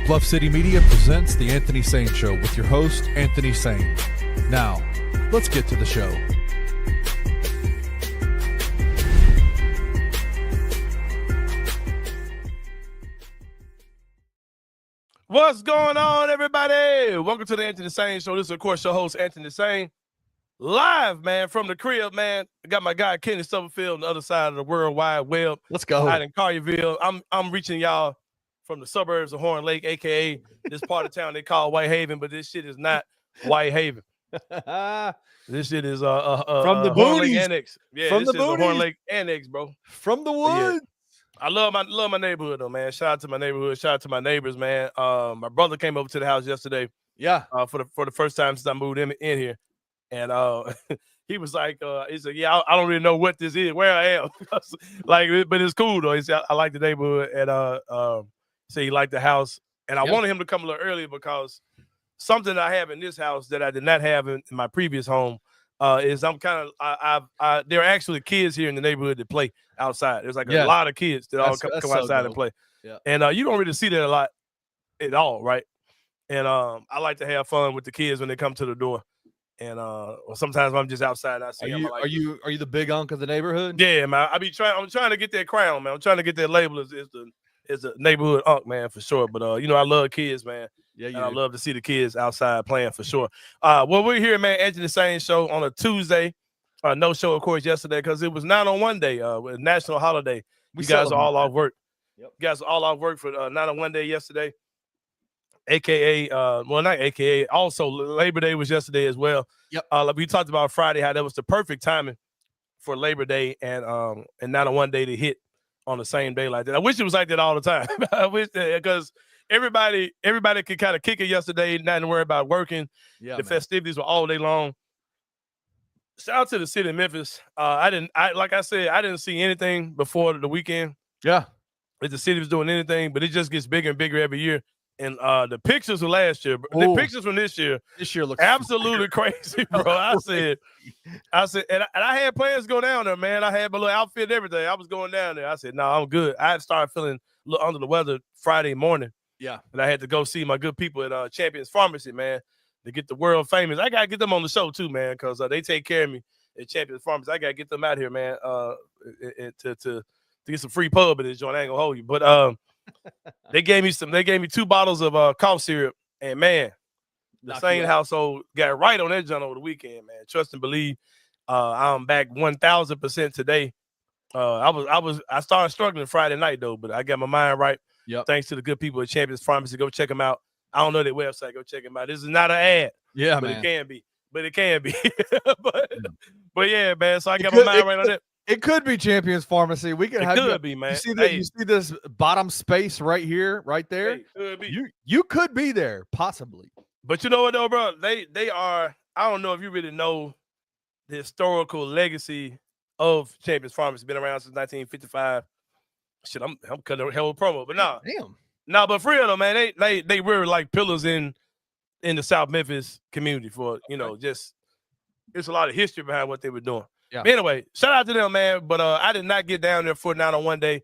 Bluff City Media presents The Anthony Sain Show with your host, Anthony Sain. Now, let's get to the show. What's going on, everybody? Welcome to The Anthony Sain Show. This is, of course, your host, Anthony Sain. Live, man, from the crib, man. I got my guy, Kenny Stubblefield, on the other side of the World Wide Web. Let's go. Out in Collierville. I'm reaching y'all from the suburbs of Horn Lake, a.k.a. this part of town they call Whitehaven, but this shit is not Whitehaven. This shit is from the Horn Lake boonies. Annex. Yeah, From this the is boonies. the Horn Lake Annex, bro. From the woods. I love my neighborhood though, man. Shout out to my neighborhood. Shout out to my neighbors, man. My brother came over to the house yesterday. Yeah. For the first time since I moved in here, and he was like, he said, "Yeah, I don't really know what this is, where I am, like, but it's cool though." He said, "I like the neighborhood," and said he liked the house, and I wanted him to come a little earlier because something I have in this house that I did not have in my previous home is I'm kind of there are actually kids here in the neighborhood that play outside. There's like a lot of kids that all come outside and play. Yeah. And you don't really see that a lot at all, right? And I like to have fun with the kids when they come to the door. And sometimes I'm just outside. I see. Are you the big unk of the neighborhood? Yeah, man. I'm trying to get that crown, man. I'm trying to get that label as the neighborhood unk, man, for sure. But I love kids, man. Yeah, and I love to see the kids outside playing for sure. Well, we're here, man. Anthony Sain Show on a Tuesday. No show, of course, yesterday because it was 9-on-1 day, a national holiday. You guys are all off work. Yep. You guys are all off work for 9-on-1 day yesterday. AKA, well, not AKA. Also, Labor Day was yesterday as well. Yep. We talked about Friday how that was the perfect timing for Labor Day and 9-on-1 day to hit on the same day like that. I wish it was like that all the time. I wish that because everybody could kind of kick it yesterday, not to worry about working. Yeah, the festivities were all day long. Shout out to the city of Memphis. Like I said, I didn't see anything before the weekend. Yeah, if the city was doing anything, but it just gets bigger and bigger every year. And the pictures of last year, the pictures from this year looks absolutely crazy, bro. I said, and I had plans to go down there, man. I had my little outfit and everything. I was going down there. I said, no, I'm good. I had started feeling a little under the weather Friday morning. Yeah. And I had to go see my good people at Champions Pharmacy, man, to get the world famous. I got to get them on the show too, man, because they take care of me at Champions Pharmacy. I got to get them out here, man, to get some free pub in this joint. I ain't gonna hold you. But they gave me 2 bottles of cough syrup, and man, the Sain household got right on that joint over the weekend, man. Trust and believe. I'm back 1,000% today. I started struggling Friday night though, but I got my mind right. Yep. Thanks to the good people at Champions Pharmacy. Go check them out. I don't know their website. Go check them out. This is not an ad. Yeah, but man. It can be. but yeah, man. So I got my mind right on that. It could be Champions Pharmacy. We could have. It could be, man. You see this bottom space right here, right there. Hey, could be. You could be there, possibly. But you know what, though, bro? They are. I don't know if you really know the historical legacy of Champions Pharmacy. Been around since 1955. Shit, I'm cutting a hell of a promo, but but for real though, man, they were like pillars in the South Memphis community for just there's a lot of history behind what they were doing. Yeah. But anyway, shout out to them, man. But I did not get down there for 9-on-1 day.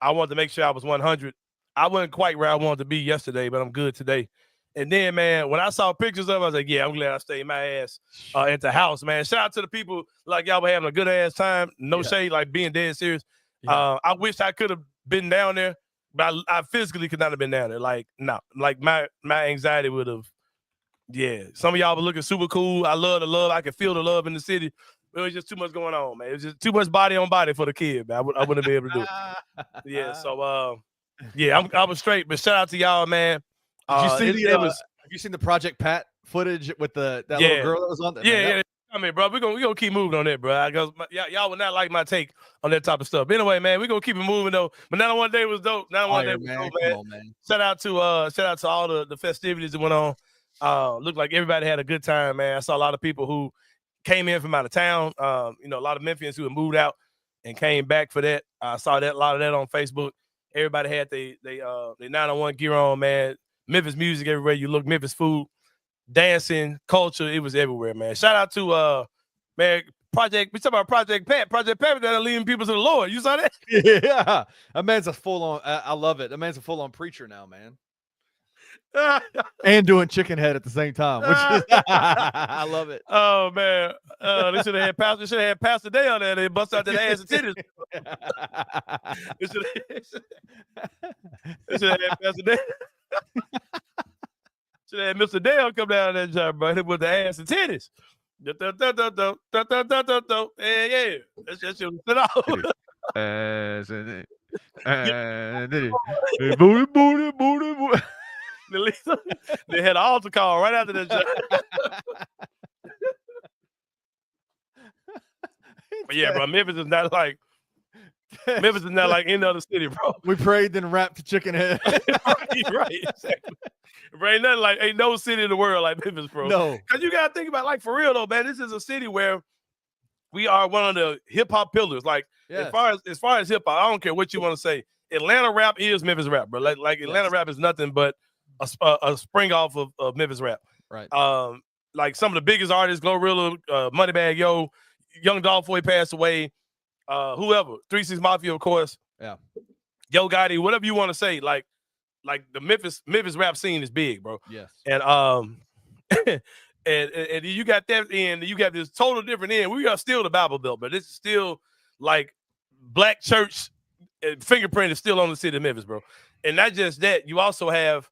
I wanted to make sure I was 100. I wasn't quite where I wanted to be yesterday, but I'm good today. And then, man, when I saw pictures of it, I was like, yeah, I'm glad I stayed my ass at the house, man. Shout out to the people like y'all were having a good ass time. No shade, like being dead serious. Yeah. I wish I could have been down there, but I physically could not have been down there. Like, no, like my anxiety would have. Yeah, some of y'all were looking super cool. I love the love. I could feel the love in the city. It was just too much going on, man. It was just too much body on body for the kid, man. I wouldn't be able to do it. Yeah, so I was straight. But shout out to y'all, man. Have you seen the Project Pat footage with that little girl that was on there? Yeah. I mean, bro, we're gonna keep moving on that, bro. Because y'all would not like my take on that type of stuff. But anyway, man, we're gonna keep it moving though. But 9-on-1 day was dope. 9-on-1 day was dope, man. Come on, man. Shout out to all the festivities that went on. Looked like everybody had a good time, man. I saw a lot of people who came in from out of town. A lot of Memphians who had moved out and came back for that. I saw a lot of that on Facebook. Everybody had they 9-on-1 gear on, man. Memphis music everywhere you look, Memphis food, dancing, culture, it was everywhere, man. Shout out to man, we talking about Project Pat. Project Pat that are leading people to the Lord. You saw that? Yeah. That man's a full-on, I love it. That man's a full-on preacher now, man. and doing chicken head at the same time, which is I love it. Oh man, they should have had Pastor Day on there. They bust out that ass and titties. They should have had Pastor Day. Should have had Mr. Dale come down that job, bro, with the ass and titties. Yeah, that shit was sit off. Booty. They had an altar call right after that job. But yeah, bro, Memphis is not like any other city, bro. We prayed, then rapped to chicken head. right, exactly. Bro, ain't no city in the world like Memphis, bro. No. Because you got to think about, like, for real, though, man, this is a city where we are one of the hip-hop pillars. Like, as far as hip-hop, I don't care what you want to say. Atlanta rap is Memphis rap, bro. Like Atlanta rap is nothing but a spring off of Memphis rap. Right. Like some of the biggest artists, Glorilla, Moneybagg Yo, Young Dolph before he passed away, whoever, 3 6 Mafia, of course. Yeah. Yo Gotti, whatever you want to say. Like the Memphis rap scene is big, bro. Yes. And and you got that end, you got this total different end. We are still the Bible Belt, but this is still like black church fingerprint is still on the city of Memphis, bro. And not just that, you also have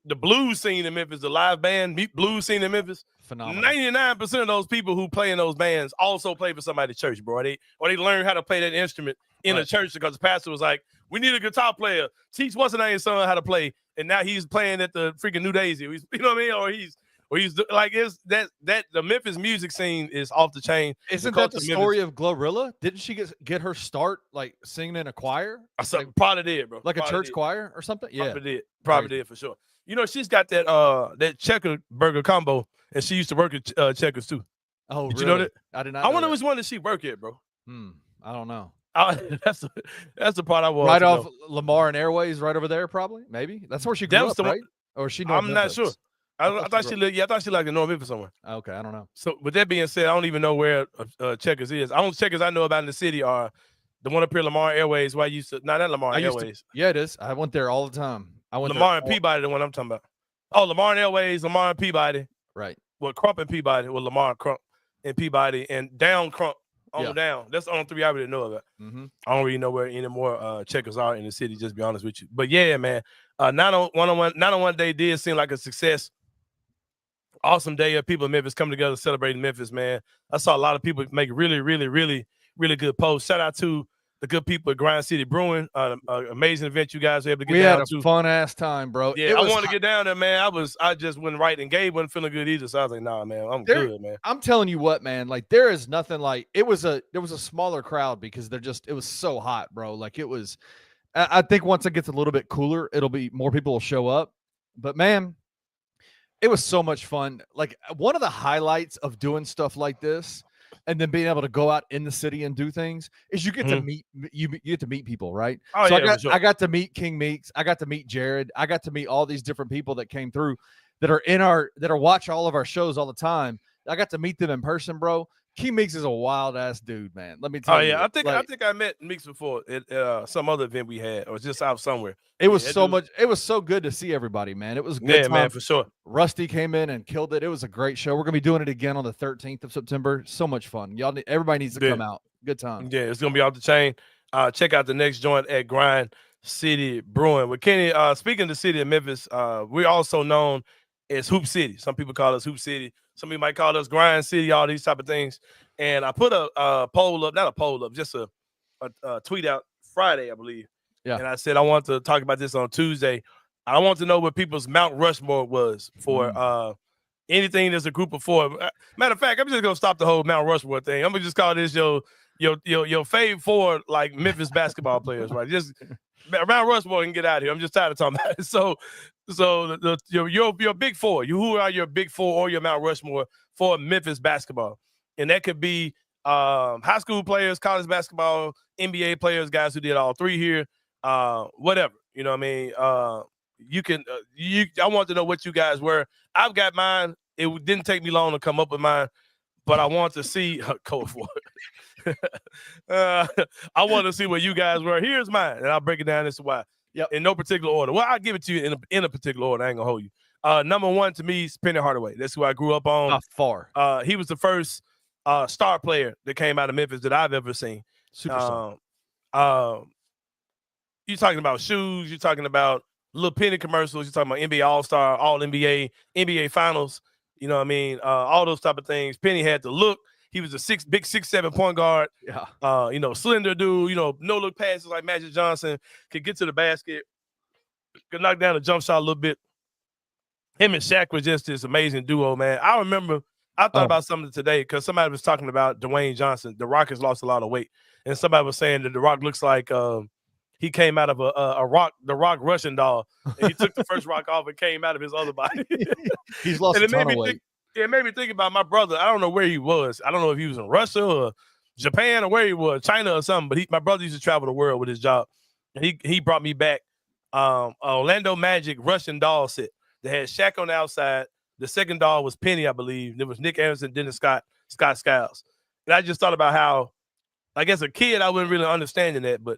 the blues scene in Memphis, the live band blues scene in Memphis. Phenomenal. 99% of those people who play in those bands also play for somebody's church, bro. Or they learn how to play that instrument in a church because the pastor was like, we need a guitar player. Teach what's the name son how to play. And now he's playing at the freaking New Daisy. You know what I mean? Or he's like, it's that the Memphis music scene is off the chain. Isn't that the story of Glorilla? Didn't she get her start like singing in a choir? Probably did, bro. Like a church choir or something? Yeah. Probably did for sure. You know, she's got that checker burger combo, and she used to work at Checkers too. Oh, did really? You know that? I did not. I wonder which one did she work at, bro. I don't know. That's the part I was right off Lamar and Airways, right over there, probably. Maybe that's where she grew up, right? Or she? I'm not sure. I thought she lived. Yeah, I thought she lived in North Memphis somewhere. Okay, I don't know. So, with that being said, I don't even know where Checkers is. The only Checkers I know about in the city are the one up here, Lamar Airways. Where I used to. Not Lamar Airways. Yeah, it is. I went there all the time. I went Lamar and Peabody, the one I'm talking about. Oh, Lamar and Airways, Lamar and Peabody. Right. Well, Crump and Peabody. Well, Lamar and Crump and Peabody and down Crump on down. That's the only 3 I really know about. I don't really know where any more Checkers are in the city, just to be honest with you. But yeah, man. Not on one day did seem like a success. Awesome day of people in Memphis coming together celebrating Memphis, man. I saw a lot of people make really, really, really, really good posts. Shout out to the good people at Grind City Brewing. Amazing event you guys were able to get down to. We had a fun ass time, bro. Yeah, I wanted to get down there, man. I just went right, and Gabe wasn't feeling good either. So I was like, nah, man, I'm good, man. I'm telling you what, man. Like there is nothing like there was a smaller crowd because it was so hot, bro. Like it was. I think once it gets a little bit cooler, it'll be more people will show up. But man, it was so much fun. Like one of the highlights of doing stuff like this and then being able to go out in the city and do things is you get to meet you get to meet people, right? Oh, so yeah, I got to meet King Meeks. I got to meet Jared. I got to meet all these different people that came through that are watch all of our shows all the time. I got to meet them in person, bro. King Meeks is a wild ass dude, man. Let me tell you. Oh yeah, I think I met Meeks before at some other event we had, or just out somewhere. It was It was so good to see everybody, man. It was good time. Man, for sure. Rusty came in and killed it. It was a great show. We're gonna be doing it again on the 13th of September. So much fun. Everybody needs to come out. Good time. Yeah, it's gonna be off the chain. Check out the next joint at Grind City Brewing. With Kenny, speaking of the city of Memphis, we're also known as Hoop City. Some people call us Hoop City. Some people might call us Grind City, all these type of things. And I put a poll up, not a poll up, just a tweet out Friday, I believe. Yeah. And I said I want to talk about this on Tuesday. I want to know what people's Mount Rushmore was for anything that's a group of 4. Matter of fact, I'm just gonna stop the whole Mount Rushmore thing. I'm gonna just call this your fave 4 like Memphis basketball players, right? Just Mount Rushmore can get out of here. I'm just tired of talking about it. So your big 4. Who are your big 4 or your Mount Rushmore for Memphis basketball? And that could be high school players, college basketball, NBA players, guys who did all 3 here, whatever. You know what I mean? I want to know what you guys were. I've got mine. It didn't take me long to come up with mine, but I want to see code for it. I want to see what you guys were. Here's mine, and I'll break it down as to why. Yep. In no particular order. Well, I'll give it to you in a particular order. I ain't gonna hold you. Number one to me is Penny Hardaway. That's who I grew up on. Not far. He was the first star player that came out of Memphis that I've ever seen. Superstar. You're talking about shoes. You're talking about little Penny commercials. You're talking about NBA All-Star, All-NBA, NBA Finals. You know what I mean? All those type of things. Penny had the look. He was a big 6'7" point guard. Yeah. Slender dude. No look passes like Magic Johnson. Could get to the basket. Could knock down a jump shot a little bit. Him and Shaq was just this amazing duo, man. I remember I thought about something today because somebody was talking about Dwayne Johnson. The Rock has lost a lot of weight, and somebody was saying that The Rock looks like he came out of the Rock Russian doll, and he took the first rock off and came out of his other body. He's lost a ton of weight. It made me think about my brother. I don't know where he was. I don't know if he was in Russia or Japan or where he was, China or something. But my brother used to travel the world with his job, and he brought me back Orlando Magic Russian doll set. They had Shaq on the outside. The second doll was Penny, I believe. There was Nick Anderson, Dennis Scott Skiles. And I just thought about how, like as a kid, I wasn't really understanding that. But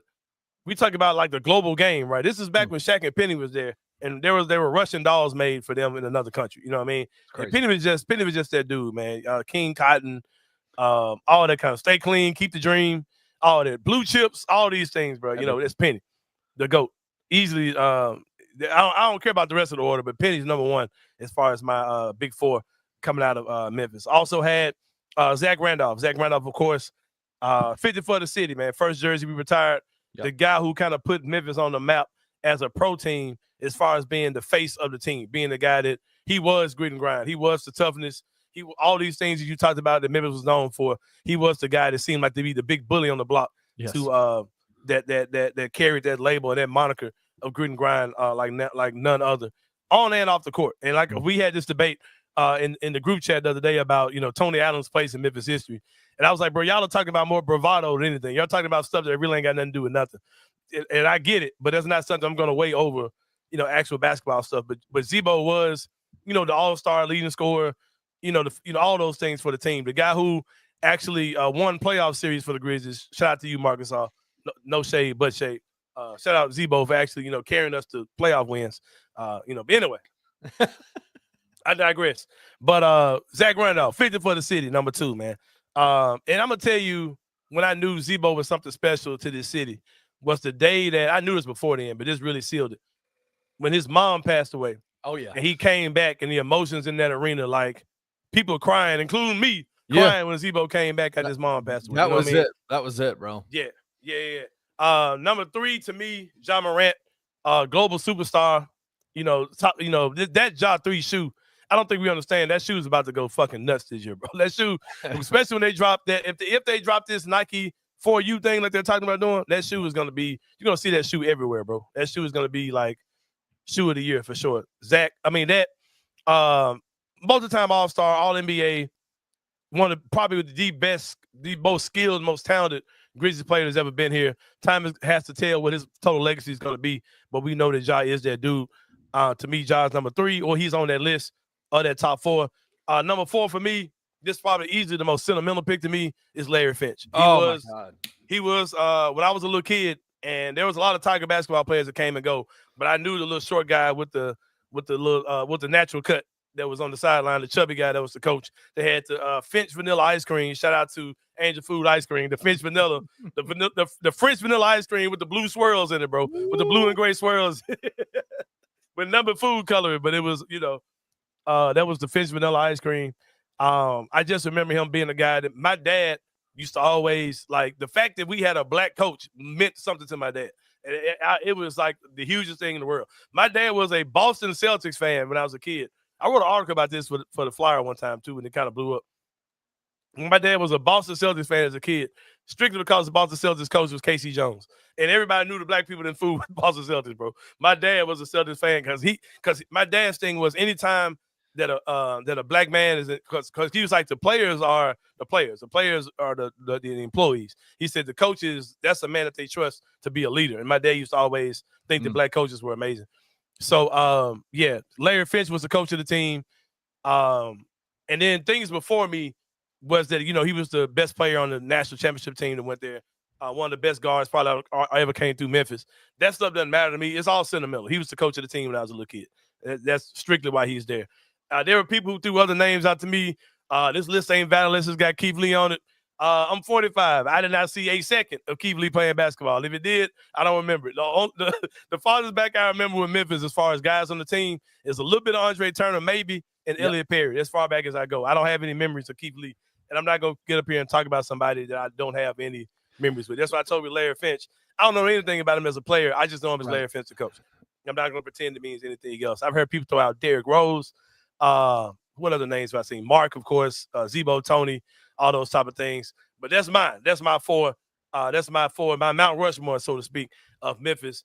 we talk about like the global game, right? This is back when Shaq and Penny was there, and there were Russian dolls made for them in another country. You know what I mean? And Penny was just that dude, man. King Cotton, all that kind of stay clean, keep the dream, all that blue chips, all these things, bro. That's Penny, the GOAT. Easily, I don't care about the rest of the order, but Penny's number one as far as my big four coming out of Memphis. Also had Zach Randolph. Zach Randolph, of course, 50 for the city, man. First jersey we retired. Yep. The guy who kind of put Memphis on the map as a pro team as far as being the face of the team, being the guy that he was grit and grind. He was the toughness. All these things that you talked about that Memphis was known for. He was the guy that seemed like to be the big bully on the block. Yes. To that carried that label and that moniker of grit and grind like none other on and off the court. And like we had this debate in the group chat the other day about Tony Allen's place in Memphis history. And I was like, bro, y'all are talking about more bravado than anything. Y'all talking about stuff that really ain't got nothing to do with nothing. And I get it, but that's not something I'm going to weigh over, actual basketball stuff. But Z-Bo was, the all-star leading scorer, all those things for the team. The guy who actually won playoff series for the Grizzlies. Shout out to you, Marcus. No shade, but shade. Shout out Z-Bo for actually, carrying us to playoff wins. But anyway, I digress. But Zach Randolph, 50 for the city, number 2, man. And I'm going to tell you, when I knew Z-Bo was something special to this city was the day that I knew this before then, but this really sealed it. When his mom passed away. Oh, yeah. And he came back and the emotions in that arena, like people crying, including me, crying when Z-Bo came back and his mom passed away. That was it. That was it, bro. Yeah. Number 3 to me, Ja Morant, global superstar. That Ja 3 shoe. I don't think we understand that shoe is about to go fucking nuts this year, bro. That shoe, especially when they drop that, if they drop this Nike 4U thing like they're talking about doing, that shoe is gonna be, you're gonna see that shoe everywhere, bro. That shoe is gonna be like shoe of the year for sure. Multi-time All-Star, All-NBA, one of probably the best, the most skilled, most talented Grizzlies player that's ever been here. Time has to tell what his total legacy is going to be, but we know that Ja is that dude. To me, Ja's number 3, or he's on that list of that top 4. Number 4 for me, this is probably easily the most sentimental pick to me, is Larry Finch. My God. He was when I was a little kid, and there was a lot of Tiger basketball players that came and go, but I knew the little short guy with the natural cut that was on the sideline, the chubby guy that was the coach. They had the Finch vanilla ice cream. Shout out to Angel Food Ice Cream, the Finch vanilla, the French vanilla ice cream with the blue swirls in it, bro, with the blue and gray swirls, with number food coloring. But it was, that was the Finch vanilla ice cream. I just remember him being a guy that my dad used to always like. The fact that we had a black coach meant something to my dad. It was like the hugest thing in the world. My dad was a Boston Celtics fan when I was a kid. I wrote an article about this for the Flyer one time too, and it kind of blew up. My dad was a Boston Celtics fan as a kid, strictly because the Boston Celtics coach was Casey Jones, and everybody knew the black people didn't fool with Boston Celtics, bro. My dad was a Celtics fan because my dad's thing was anytime that a black man is, because he was like, the players are the players are the employees. He said the coaches, that's a man that they trust to be a leader, and my dad used to always think that black coaches were amazing. So, Larry Finch was the coach of the team. And then things before me was that, he was the best player on the national championship team that went there. one of the best guards probably I ever came through Memphis. That stuff doesn't matter to me. It's all sentimental. He was the coach of the team when I was a little kid. That's strictly why he's there. There were people who threw other names out to me. This list ain't valid unless it's got Keith Lee on it. I'm 45. I did not see a second of Keith Lee playing basketball. If it did, I don't remember it. The farthest back I remember with Memphis as far as guys on the team is a little bit of Andre Turner, maybe, and Elliot Perry. As far back as I go. I don't have any memories of Keith Lee. And I'm not going to get up here and talk about somebody that I don't have any memories with. That's why I told you Larry Finch. I don't know anything about him as a player. I just know him as Larry Finch, the coach. I'm not going to pretend it means anything else. I've heard people throw out Derrick Rose. What other names have I seen? Mark, of course, Zebo, Tony, all those type of things. But that's mine. That's my four. My Mount Rushmore, so to speak, of Memphis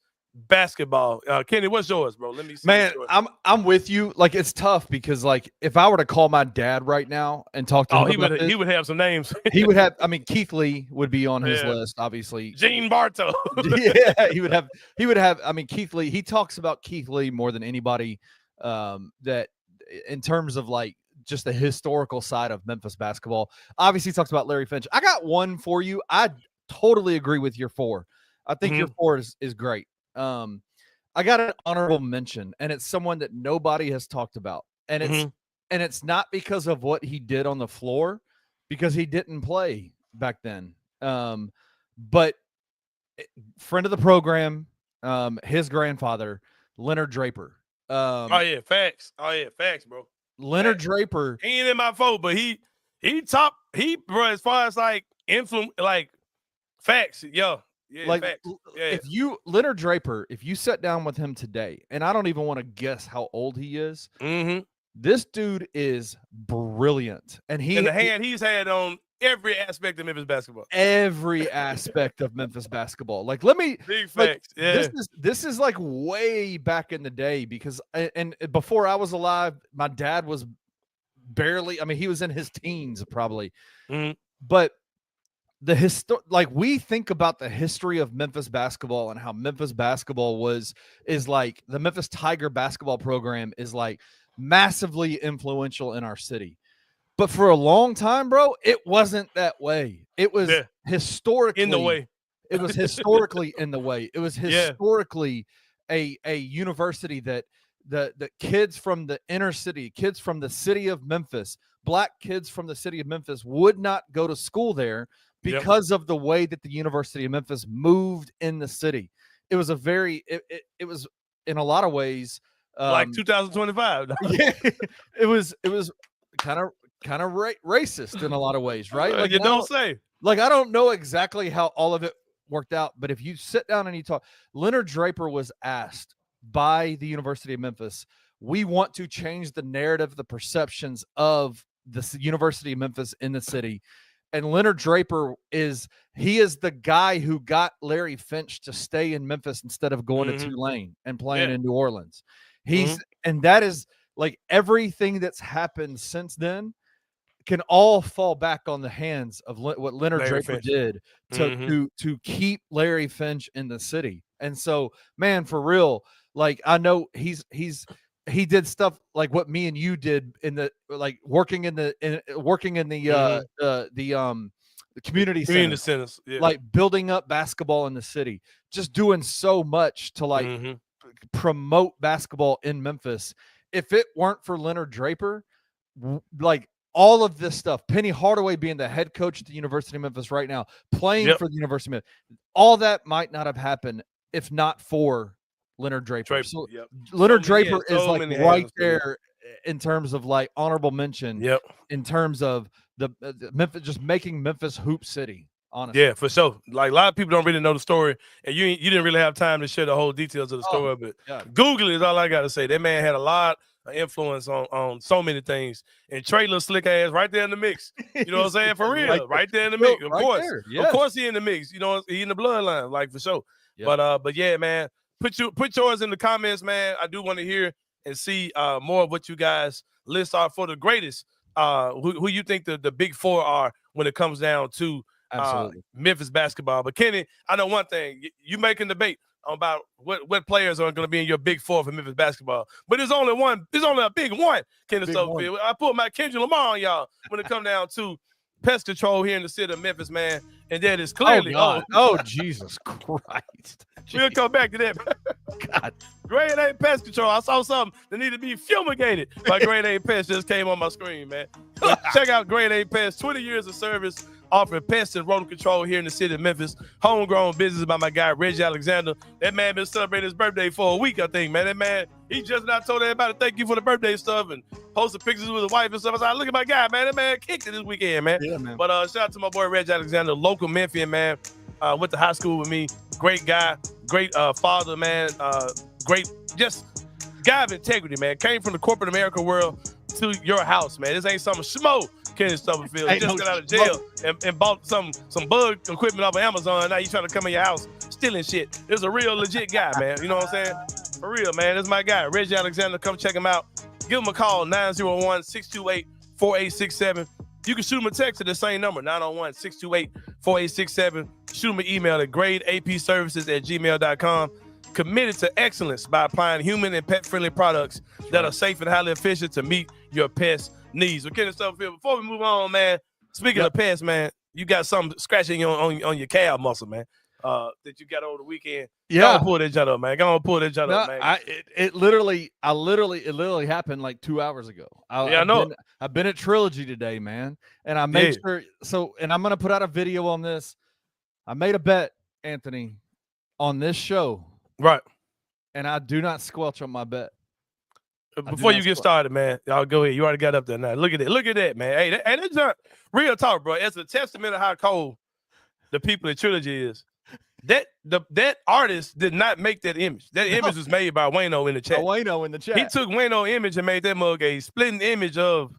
basketball. Kenny, what's yours, bro? Let me see. Man, I'm with you. Like, it's tough because, like, if I were to call my dad right now and talk to him, he would have some names. He would have. I mean, Keith Lee would be on his list, obviously. Gene Bartow. Yeah, he would have. I mean, Keith Lee. He talks about Keith Lee more than anybody. That in terms of like just the historical side of Memphis basketball. Obviously, he talks about Larry Finch. I got one for you. I totally agree with your four. I think your four is great. I got an honorable mention, and it's someone that nobody has talked about, and it's not because of what he did on the floor, because he didn't play back then. But friend of the program, his grandfather, Leonard Draper. Facts, bro. Leonard Draper. He ain't in my vote, but he bro, as far as like influence, like facts, facts. If Leonard Draper, if you sat down with him today, and I don't even want to guess how old he is, this dude is brilliant, and the hand he's had on every aspect of Memphis basketball. Every aspect of Memphis basketball. Like, let me big facts. This is like way back in the day, because and before I was alive, my dad was barely. I mean, he was in his teens probably, but we think about the history of Memphis basketball and how Memphis basketball is like the Memphis Tiger basketball program is like massively influential in our city. But for a long time, bro, it wasn't that way. It was historically in the way. It was historically in the way. It was historically a university that the kids from the inner city, kids from the city of Memphis, black kids from the city of Memphis would not go to school there because of the way that the University of Memphis moved in the city. It was it was in a lot of ways like 2025. It was kind of racist in a lot by right? Like, you don't say. Like, I don't know exactly how all of it worked out, but if you sit down and you talk, Leonard Draper was asked by the University of Memphis, we want to change the narrative, the perceptions of the University of Memphis in the city. And Leonard Draper is the guy who got Larry Finch to stay in Memphis instead of going to Tulane and playing in New Orleans. And that is like everything that's happened since then can all fall back on the hands of what Leonard Draper did to keep Larry Finch in the city. And so, man, for real, like, I know he did stuff like what me and you did in the, like, working in the community centers, like building up basketball in the city, just doing so much to like promote basketball in Memphis. If it weren't for Leonard Draper, like, all of this stuff, Penny Hardaway being the head coach at the University of Memphis right now, playing for the University of Memphis, all that might not have happened if not for Leonard Draper. So Leonard Draper is like right there in terms of like honorable mention. In terms of the Memphis, just making Memphis Hoop City. Honestly. Yeah, for sure. Like, a lot of people don't really know the story, and you didn't really have time to share the whole details of the story. But Google it is all I got to say. That man had a lot of influence on so many things. And Trey, little slick ass, right there in the mix. You know what I'm saying? For real, right there in the mix. Of course, he in the mix. You know, he in the bloodline, like, for sure. But yeah, man, put yours in the comments, man. I do want to hear and see more of what you guys list are for the greatest. Who you think the big four are when it comes down to Memphis basketball. But Kenny, I know one thing. You making debate about what players are going to be in your big four for Memphis basketball. But there's only one. There's only a big one, Kenny Stubblefield. I put my Kendrick Lamar on y'all when it comes down to pest control here in the city of Memphis, man. And that is clearly oh Jesus Christ. We'll come back to that. God. Grade A pest control. I saw something that needed to be fumigated by Grade A Pest just came on my screen, man. Check out Grade A Pest. 20 years of service offering pest and rodent control here in the city of Memphis. Homegrown business by my guy, Reggie Alexander. That man been celebrating his birthday for a week, I think, man. That man, he just not told everybody thank you for the birthday stuff and posted pictures with his wife and stuff. I said, look at my guy, man. That man kicked it this weekend, man. Yeah, man. But shout out to my boy, Reggie Alexander, local Memphian, man. Went to high school with me. Great guy. Great father, man. Great, just guy of integrity, man. Came from the corporate America world to your house, man. This ain't some schmo Kenny Stubblefield. He just got out of jail and bought some bug equipment off of Amazon. Now you trying to come in your house stealing shit. This is a real legit guy, man. You know what I'm saying? For real, man. This is my guy, Reggie Alexander. Come check him out. Give him a call, 901-628-4867. You can shoot him a text to the same number, 901-628-4867. Shoot him an email at gradeapservices@gmail.com. Committed to excellence by applying human and pet-friendly products that are safe and highly efficient to meet your pet's needs. Okay, Stubblefield, before we move on, man, speaking of pets, man, you got something scratching on your calf muscle, man, that you got over the weekend. Yeah. Go on, pull that jut up, man. Go on, pull that jut up, man. It literally happened like 2 hours ago. I know. I've been at Trilogy today, man, and I made sure. So, and I'm going to put out a video on this. I made a bet, Anthony, on this show. Right. And I do not squelch on my bet. Before you get started, man, y'all go ahead. You already got up there now. Look at that, man. Hey, that's not real talk, bro. It's a testament of how cold the people at Trilogy is. That artist did not make that image. That image was made by Wayno in the chat. Wayno in the chat. He took Wayno's image and made that mug a splitting image of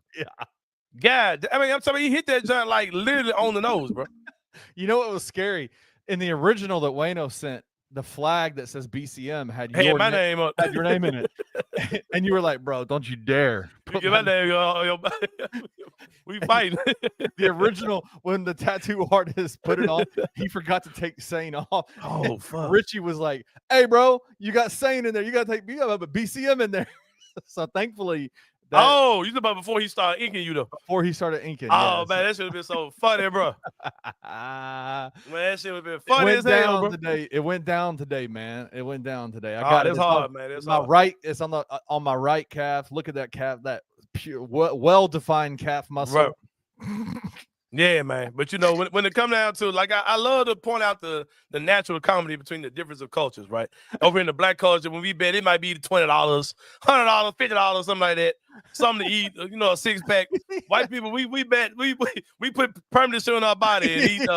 God. I mean, I'm telling you, he hit that joint like literally on the nose, bro. You know what was scary? In the original that Wayno sent, the flag that says BCM had your name up. Had your name in it. And you were like, bro, don't you dare. Put my name on. We fighting. The original, when the tattoo artist put it on, he forgot to take Sain off. Oh, fuck. Richie was like, hey, bro, you got Sain in there. You got to take me up, but BCM in there. So thankfully. You talking about before he started inking you, though? Before he started inking. Oh, man, that should have been so funny, bro. Man, that shit would have been funny as hell, bro. It went down today, man. It went down today. I got it. It's hard, man. It's hard. It's on my right calf. Look at that calf, that pure, well-defined calf muscle. Right. Yeah, man. But you know, when it comes down to, like, I love to point out the natural comedy between the difference of cultures, right? Over in the black culture, when we bet, it might be $20, $100, $50, something like that. Something to eat, you know, a 6-pack. White people, we bet, we put permanent shit on our body and eat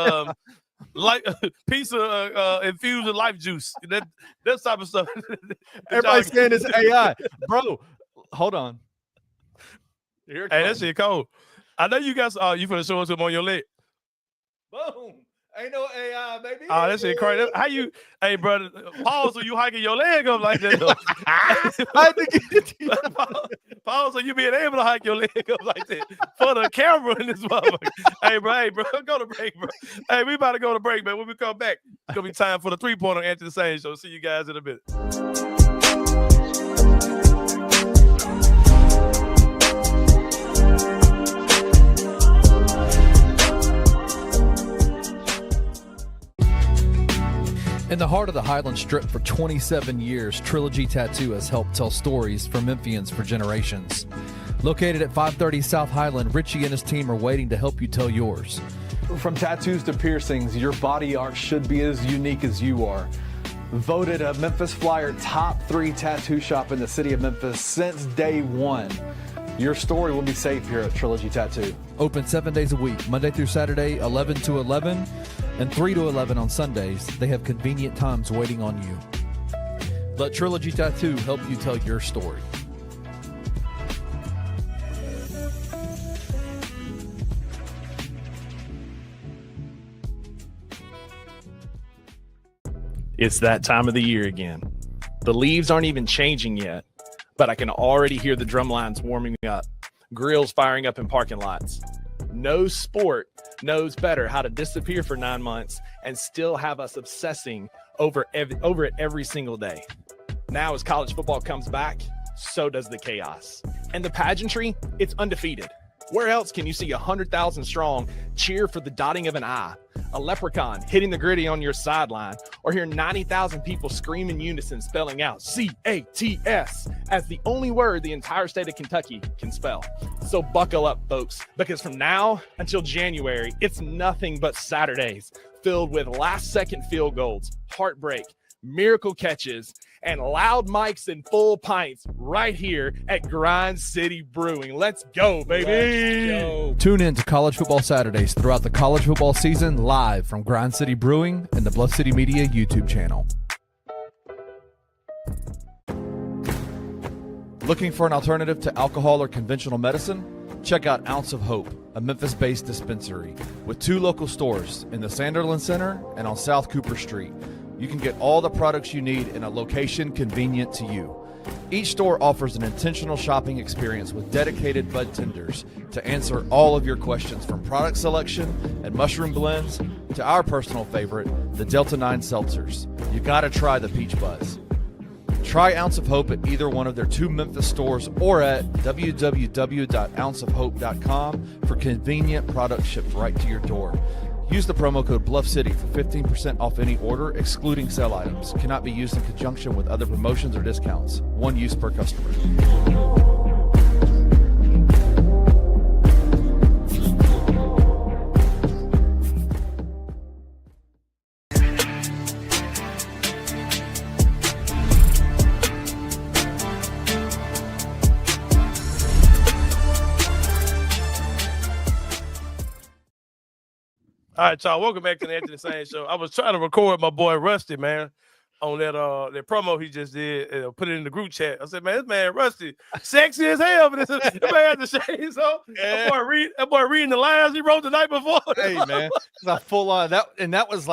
like a piece of infused with life juice. That type of stuff. Everybody's saying it's AI. Bro, hold on. Hey, that shit cold. I know you guys. You finna show us them on your leg. Boom! Ain't no AI, baby. Oh, that shit crazy. How you? Hey, brother, pause. So you hiking your leg up like that? I had to get it to you. Pause. So you being able to hike your leg up like that for the camera in this motherfucker. Hey, bro, go to break, bro. Hey, we about to go to break, man. When we come back, it's gonna be time for the 3-pointer on Anthony Sain Show. See you guys in a bit. In the heart of the Highland Strip for 27 years, Trilogy Tattoo has helped tell stories for Memphians for generations. Located at 530 South Highland, Richie and his team are waiting to help you tell yours. From tattoos to piercings, your body art should be as unique as you are. Voted a Memphis Flyer top 3 tattoo shop in the city of Memphis since day one. Your story will be safe here at Trilogy Tattoo. Open 7 days a week, Monday through Saturday, 11 to 11, and 3 to 11 on Sundays. They have convenient times waiting on you. Let Trilogy Tattoo help you tell your story. It's that time of the year again. The leaves aren't even changing yet, but I can already hear the drum lines warming up, grills firing up in parking lots. No sport knows better how to disappear for 9 months and still have us obsessing over it every single day. Now, as college football comes back, so does the chaos. And the pageantry, it's undefeated. Where else can you see 100,000 strong cheer for the dotting of an I, a leprechaun hitting the gritty on your sideline, or hear 90,000 people scream in unison spelling out C-A-T-S as the only word the entire state of Kentucky can spell? So buckle up, folks, because from now until January, it's nothing but Saturdays filled with last-second field goals, heartbreak, miracle catches, and loud mics and full pints right here at Grind City Brewing. Let's go, baby. Let's go. Tune in to College Football Saturdays throughout the college football season live from Grind City Brewing and the Bluff City Media YouTube channel. Looking for an alternative to alcohol or conventional medicine? Check out Ounce of Hope, a Memphis-based dispensary with 2 local stores in the Sanderland Center and on South Cooper Street. You can get all the products you need in a location convenient to you. Each store offers an intentional shopping experience with dedicated bud tenders to answer all of your questions, from product selection and mushroom blends to our personal favorite, the Delta 9 seltzers. You gotta try the Peach Buzz. Try Ounce of Hope at either one of their 2 Memphis stores or at www.ounceofhope.com for convenient products shipped right to your door. Use the promo code BluffCity for 15% off any order, excluding sale items. Cannot be used in conjunction with other promotions or discounts. One use per customer. All right, y'all. Welcome back to the Anthony Sain Show. I was trying to record my boy Rusty, man, on that promo he just did. Put it in the group chat. I said, man, this man Rusty, sexy as hell. But this man had the shades on. Yeah. That boy reading the lines he wrote the night before. Hey, man, it's a full on that, and that was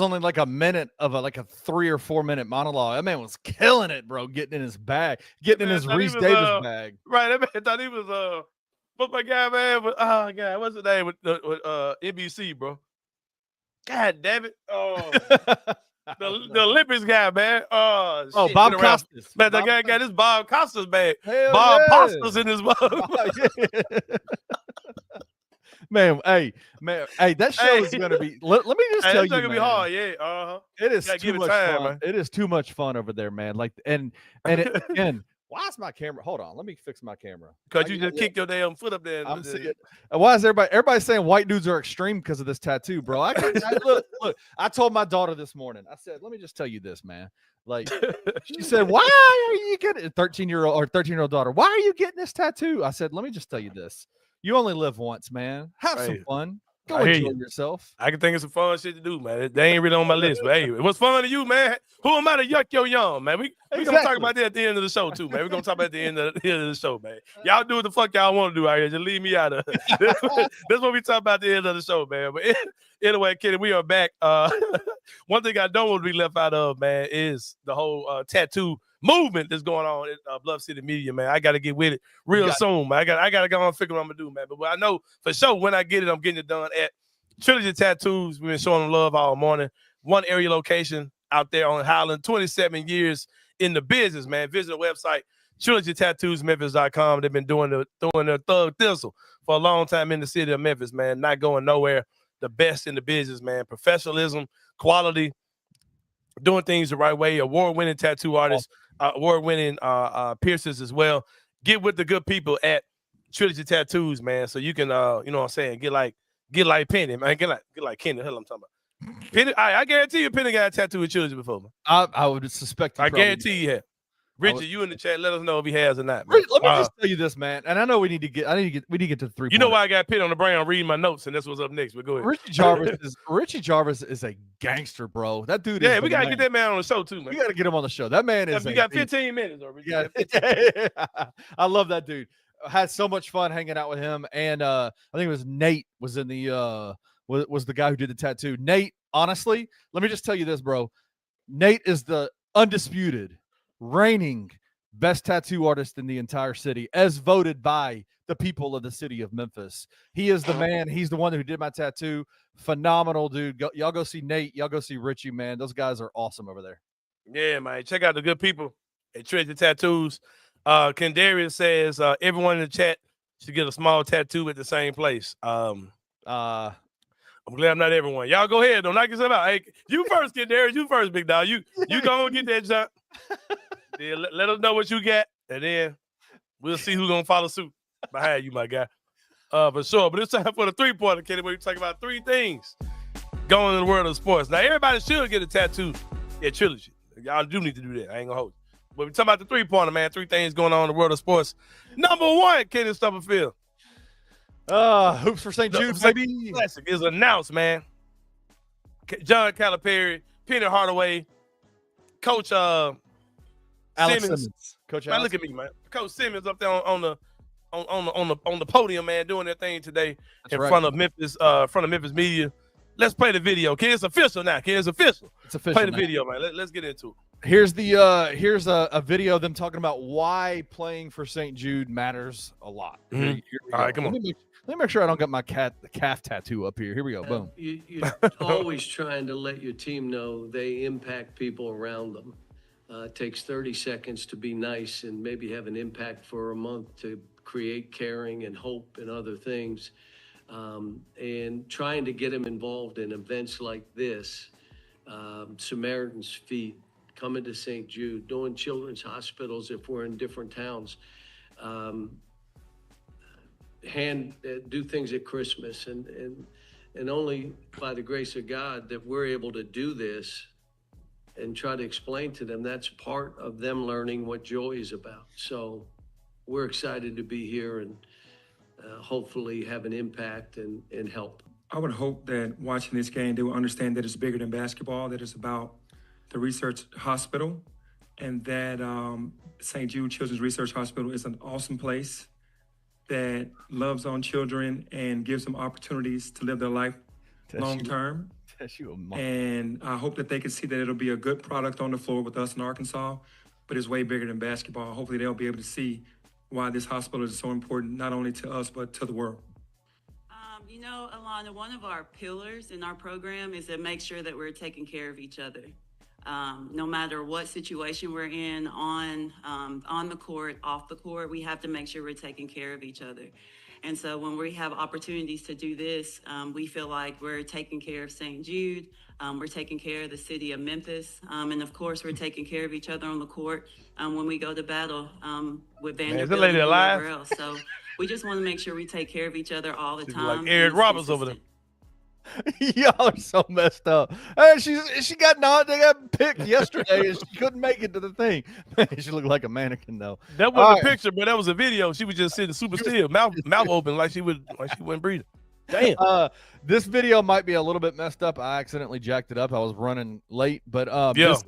only like a minute of a 3 or 4 minute monologue. That man was killing it, bro. Getting in his bag, getting in his Reese Davis bag. Right, that man thought he was what's my guy, man? But, oh, God, what's his name with NBC, bro? God damn it. Oh, the Olympics guy, man. Oh, shit. Bob Costas. Man, that guy got his Bob Costas bag. Hell Bob yeah. Costas in his mug. Man, that show is going to be, let me just tell you, it's going to be man, hard, yeah. Uh-huh. It is too much fun. Man. It is too much fun over there, man. And why is my camera? Hold on, let me fix my camera. Because you just kicked your damn foot up there. Why is everybody saying white dudes are extreme because of this tattoo, bro? Look. I told my daughter this morning. I said, let me just tell you this, man. Like, she said, why are you getting 13-year-old daughter? Why are you getting this tattoo? I said, let me just tell you this. You only live once, man. Have some fun. Go enjoy yourself. I can think of some fun shit to do, man. They ain't really on my list, but hey, what's fun to you, man? Who am I to yuck your yum, man? We gonna talk about that at the end of the show too, man. We're gonna talk about at the end of the show, man. Y'all do what the fuck y'all want to do out here. Just leave me out of it. That's what we talk about at the end of the show, man. But anyway, Kenny, we are back. One thing I don't want to be left out of, man, is the whole tattoo movement that's going on at Bluff City Media, man. I got to get with it real soon, man. I got to go on and figure what I'm going to do, man. But I know for sure when I get it, I'm getting it done at Trilogy Tattoos. We've been showing them love all morning. One area location out there on Highland, 27 years in the business, man. Visit the website, trilogytattoosmemphis.com. They've been doing their thug thistle for a long time in the city of Memphis, man. Not going nowhere. The best in the business, man. Professionalism, quality, doing things the right way. Award-winning tattoo artists, award-winning piercers as well. Get with the good people at Trilogy Tattoos, man. So you can, you know what I'm saying, get like Penny, man. Get like Kenny. The hell I'm talking about. Penny, I guarantee you, Penny got a tattoo with Trilogy before, man. I would suspect. I guarantee you have. Richard, you in the chat, let us know if he has or not, man. Let me just tell you this, man. And I know we need to get to the 3. You know why I got Penny on the brain? I'm reading my notes, and that's what's up next. But go ahead. Richie Jarvis is a gangster, bro. That dude. Yeah, we gotta get that man on the show too, man. We gotta get him on the show. That man is. We got 15 minutes, or yeah. I love that dude. I had so much fun hanging out with him, and I think it was Nate was in the was the guy who did the tattoo. Nate, honestly, let me just tell you this, bro. Nate is the undisputed reigning best tattoo artist in the entire city, as voted by the people of the city of Memphis. He is the man. He's the one who did my tattoo. Phenomenal dude. Y'all go see Nate. Y'all go see Richie, man. Those guys are awesome over there. Yeah, man. Check out the good people at Trilogy Tattoos. Kendarius says, everyone in the chat should get a small tattoo at the same place. I'm glad I'm not everyone. Y'all go ahead. Don't knock yourself out. Hey, you first get there. You first, big dog. You go and get that jump. Then let us know what you got, and then we'll see who's gonna follow suit behind you, my guy. For sure. But it's time for the 3-pointer, Kenny, where we talk about 3 things going in the world of sports. Now, everybody should get a tattoo at Trilogy. Y'all do need to do that. I ain't gonna hold you. But we talk about the 3-pointer, man. 3 things going on in the world of sports. Number 1, Kenny Stubblefield. Hoops for St. Jude, baby. Classic is announced, man. John Calipari, Penny Hardaway, Coach Alex Simmons. Coach man, look at me, man. Coach Simmons up there on the podium, man, doing their thing today front of Memphis media. Let's play the video. Kid, it's official now. Kid, it's official. It's official. Play the video, man. Let's get into it. Here's a video of them talking about why playing for St. Jude matters a lot. Mm-hmm. Here all right, come on. Let me make sure I don't get my calf tattoo up here. Here we go. Boom. You're always trying to let your team know they impact people around them. It takes 30 seconds to be nice and maybe have an impact for a month to create caring and hope and other things. And trying to get them involved in events like this, Samaritan's Feet, coming to St. Jude, doing children's hospitals if we're in different towns, do things at Christmas, and only by the grace of God that we're able to do this and try to explain to them that's part of them learning what joy is about. So we're excited to be here and hopefully have an impact and help. I would hope that watching this game, they will understand that it's bigger than basketball, that it's about the research hospital, and that St. Jude Children's Research Hospital is an awesome place that loves on children and gives them opportunities to live their life long term. And I hope that they can see that it'll be a good product on the floor with us in Arkansas, but it's way bigger than basketball. Hopefully they'll be able to see why this hospital is so important, not only to us, but to the world. You know, Alana, one of our pillars in our program is to make sure that we're taking care of each other. No matter what situation we're in, on the court, off the court, we have to make sure we're taking care of each other. And so when we have opportunities to do this, we feel like we're taking care of St. Jude, we're taking care of the city of Memphis, and of course we're taking care of each other on the court when we go to battle with Vanderbilt and whoever else. So we just want to make sure we take care of each other all the time. Like Eric Roberts over there. Y'all are so messed up. Hey, she got picked yesterday and she couldn't make it to the thing. She looked like a mannequin though. That wasn't a picture, but that was a video. She was just sitting super still, mouth open, like she wasn't breathing. Damn. This video might be a little bit messed up. I accidentally jacked it up. I was running late, but this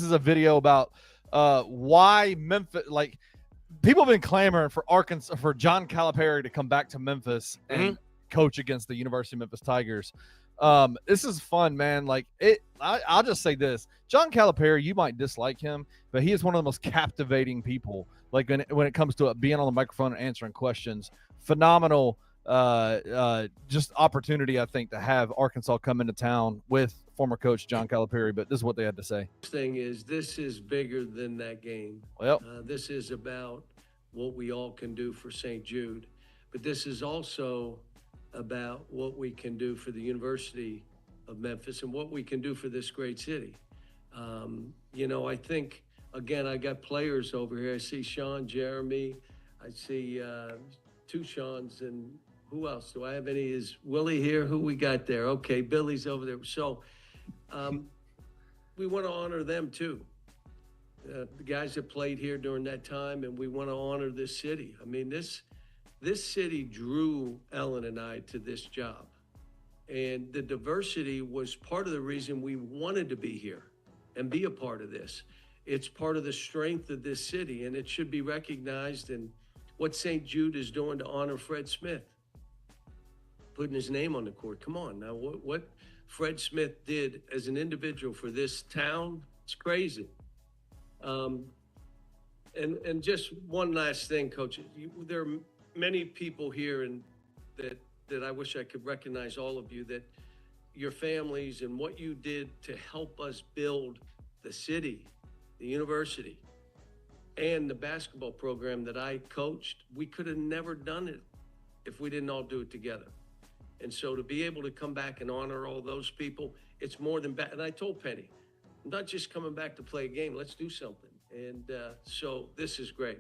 is a video about why Memphis, like, people have been clamoring for John Calipari to come back to Memphis and coach against the University of Memphis Tigers. This is fun, man. Like, I'll just say this: John Calipari, you might dislike him, but he is one of the most captivating people. Like, when it comes to being on the microphone and answering questions, phenomenal. Just opportunity, I think, to have Arkansas come into town with former coach John Calipari. But this is what they had to say. Thing is, this is bigger than that game. Well, this is about what we all can do for St. Jude, but this is also about what we can do for the University of Memphis and what we can do for this great city. You know, I think, again, I got players over here. I see Sean, Jeremy. I see 2 Seans, and who else? Do I have any? Is Willie here? Who we got there? Okay, Billy's over there. So we want to honor them too. The guys that played here during that time, and we want to honor this city. I mean, this city drew Ellen and I to this job. And the diversity was part of the reason we wanted to be here and be a part of this. It's part of the strength of this city, and it should be recognized in what St. Jude is doing to honor Fred Smith, putting his name on the court. Come on now, what Fred Smith did as an individual for this town, it's crazy. And just one last thing, Coach. There are many people here and that I wish I could recognize all of you, that your families and what you did to help us build the city, the university, and the basketball program that I coached. We could have never done it if we didn't all do it together. And so to be able to come back and honor all those people, it's more than bad. And I told Penny, I'm not just coming back to play a game. Let's do something. And so this is great.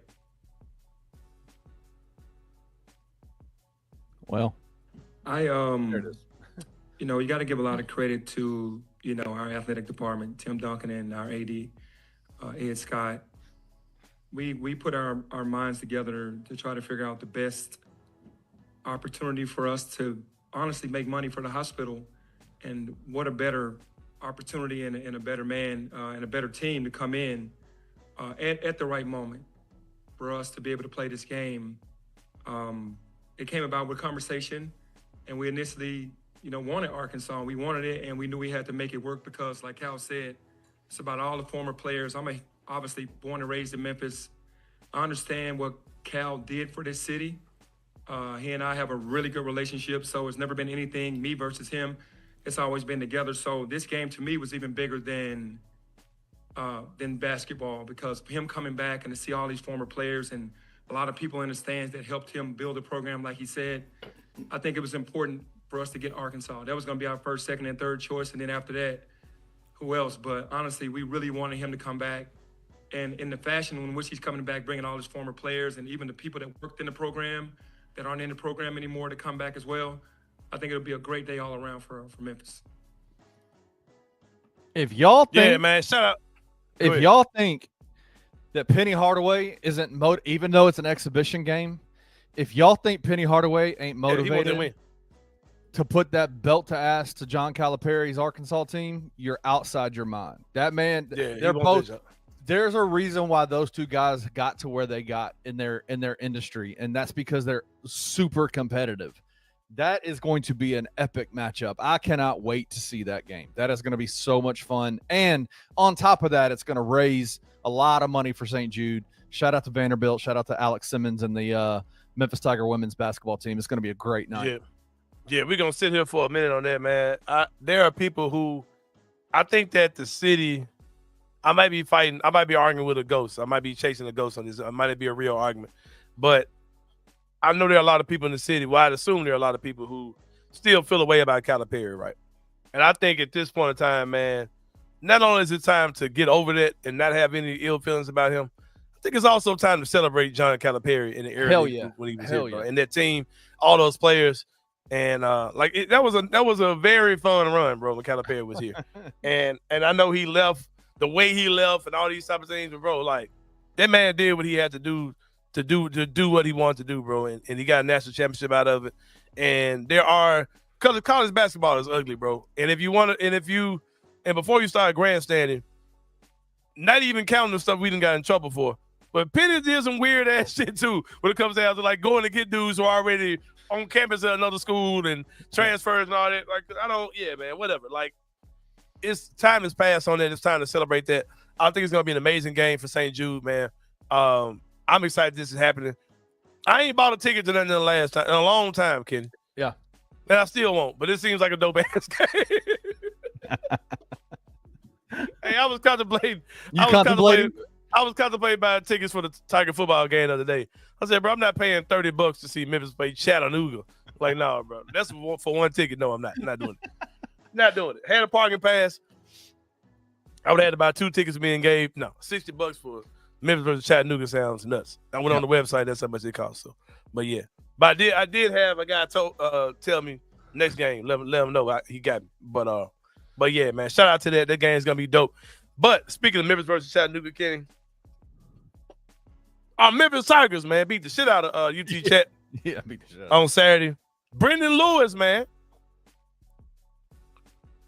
Well, there it is. You got to give a lot of credit to, our athletic department, Tim Duncan and our AD, Ed Scott. We put our minds together to try to figure out the best opportunity for us to honestly make money for the hospital. And what a better opportunity and a better man and a better team to come in at the right moment for us to be able to play this game. It came about with conversation, and we initially, wanted Arkansas. We wanted it, and we knew we had to make it work because, like Cal said, it's about all the former players. I'm obviously born and raised in Memphis. I understand what Cal did for this city. He and I have a really good relationship, so it's never been anything me versus him. It's always been together. So this game to me was even bigger than basketball, because him coming back and to see all these former players and a lot of people in the stands that helped him build a program, like he said, I think it was important for us to get Arkansas. That was going to be our first, second, and third choice, and then after that, who else? But honestly, we really wanted him to come back. And in the fashion in which he's coming back, bringing all his former players and even the people that worked in the program that aren't in the program anymore to come back as well, I think it'll be a great day all around for Memphis. If y'all think, yeah, man, shout out. If y'all think that Penny Hardaway isn't even though it's an exhibition game, if y'all think Penny Hardaway ain't motivated to put that belt to ass to John Calipari's Arkansas team, you're outside your mind. That man, they're both. There's a reason why those two guys got to where they got in their industry, and that's because they're super competitive. That is going to be an epic matchup. I cannot wait to see that game. That is going to be so much fun. And on top of that, it's going to raise a lot of money for St. Jude. Shout out to Vanderbilt. Shout out to Alex Simmons and the Memphis Tiger women's basketball team. It's going to be a great night. Yeah, we're going to sit here for a minute on that, man. There are people who I think that the city – I might be arguing with a ghost. I might be chasing a ghost on this. It might be a real argument. But I know there are a lot of people in the city. Well, I'd assume there are a lot of people who still feel a way about Calipari, right? And I think at this point in time, man, not only is it time to get over that and not have any ill feelings about him, I think it's also time to celebrate John Calipari in the area when he was here, bro. And that team, all those players. And that was a very fun run, bro, when Calipari was here. and I know he left the way he left and all these type of things, bro, like that man did what he had to do what he wanted to do, bro, and he got a national championship out of it. And because college basketball is ugly, bro. And before you start grandstanding, not even counting the stuff we done got in trouble for, but Penny did some weird ass shit too when it comes down to like going to get dudes who are already on campus at another school and transfers and all that. Like man, whatever. Like, it's time has passed on that. It's time to celebrate that. I think it's going to be an amazing game for St. Jude, man. I'm excited this is happening. I ain't bought a ticket to nothing in a long time, Kenny. Yeah. And I still won't, but it seems like a dope ass game. Hey, I was contemplating buying tickets for the Tiger football game the other day. I said, bro, I'm not paying $30 to see Memphis play Chattanooga. Like, no, bro. That's for one ticket. No, I'm not. I'm not doing it. Not doing it. Had a parking pass. I would have had to buy 2 tickets being gave. No, $60 for Memphis versus Chattanooga sounds nuts. I went on the website. That's how much it cost. So, but yeah. But I did have a guy tell me next game. Let him know he got me. But yeah, man. Shout out to that. That game's gonna be dope. But speaking of Memphis versus Chattanooga, Kenny, our Memphis Tigers, man, beat the shit out of UT Chat. Yeah, beat the shit out on Saturday. Brendan Lewis, man.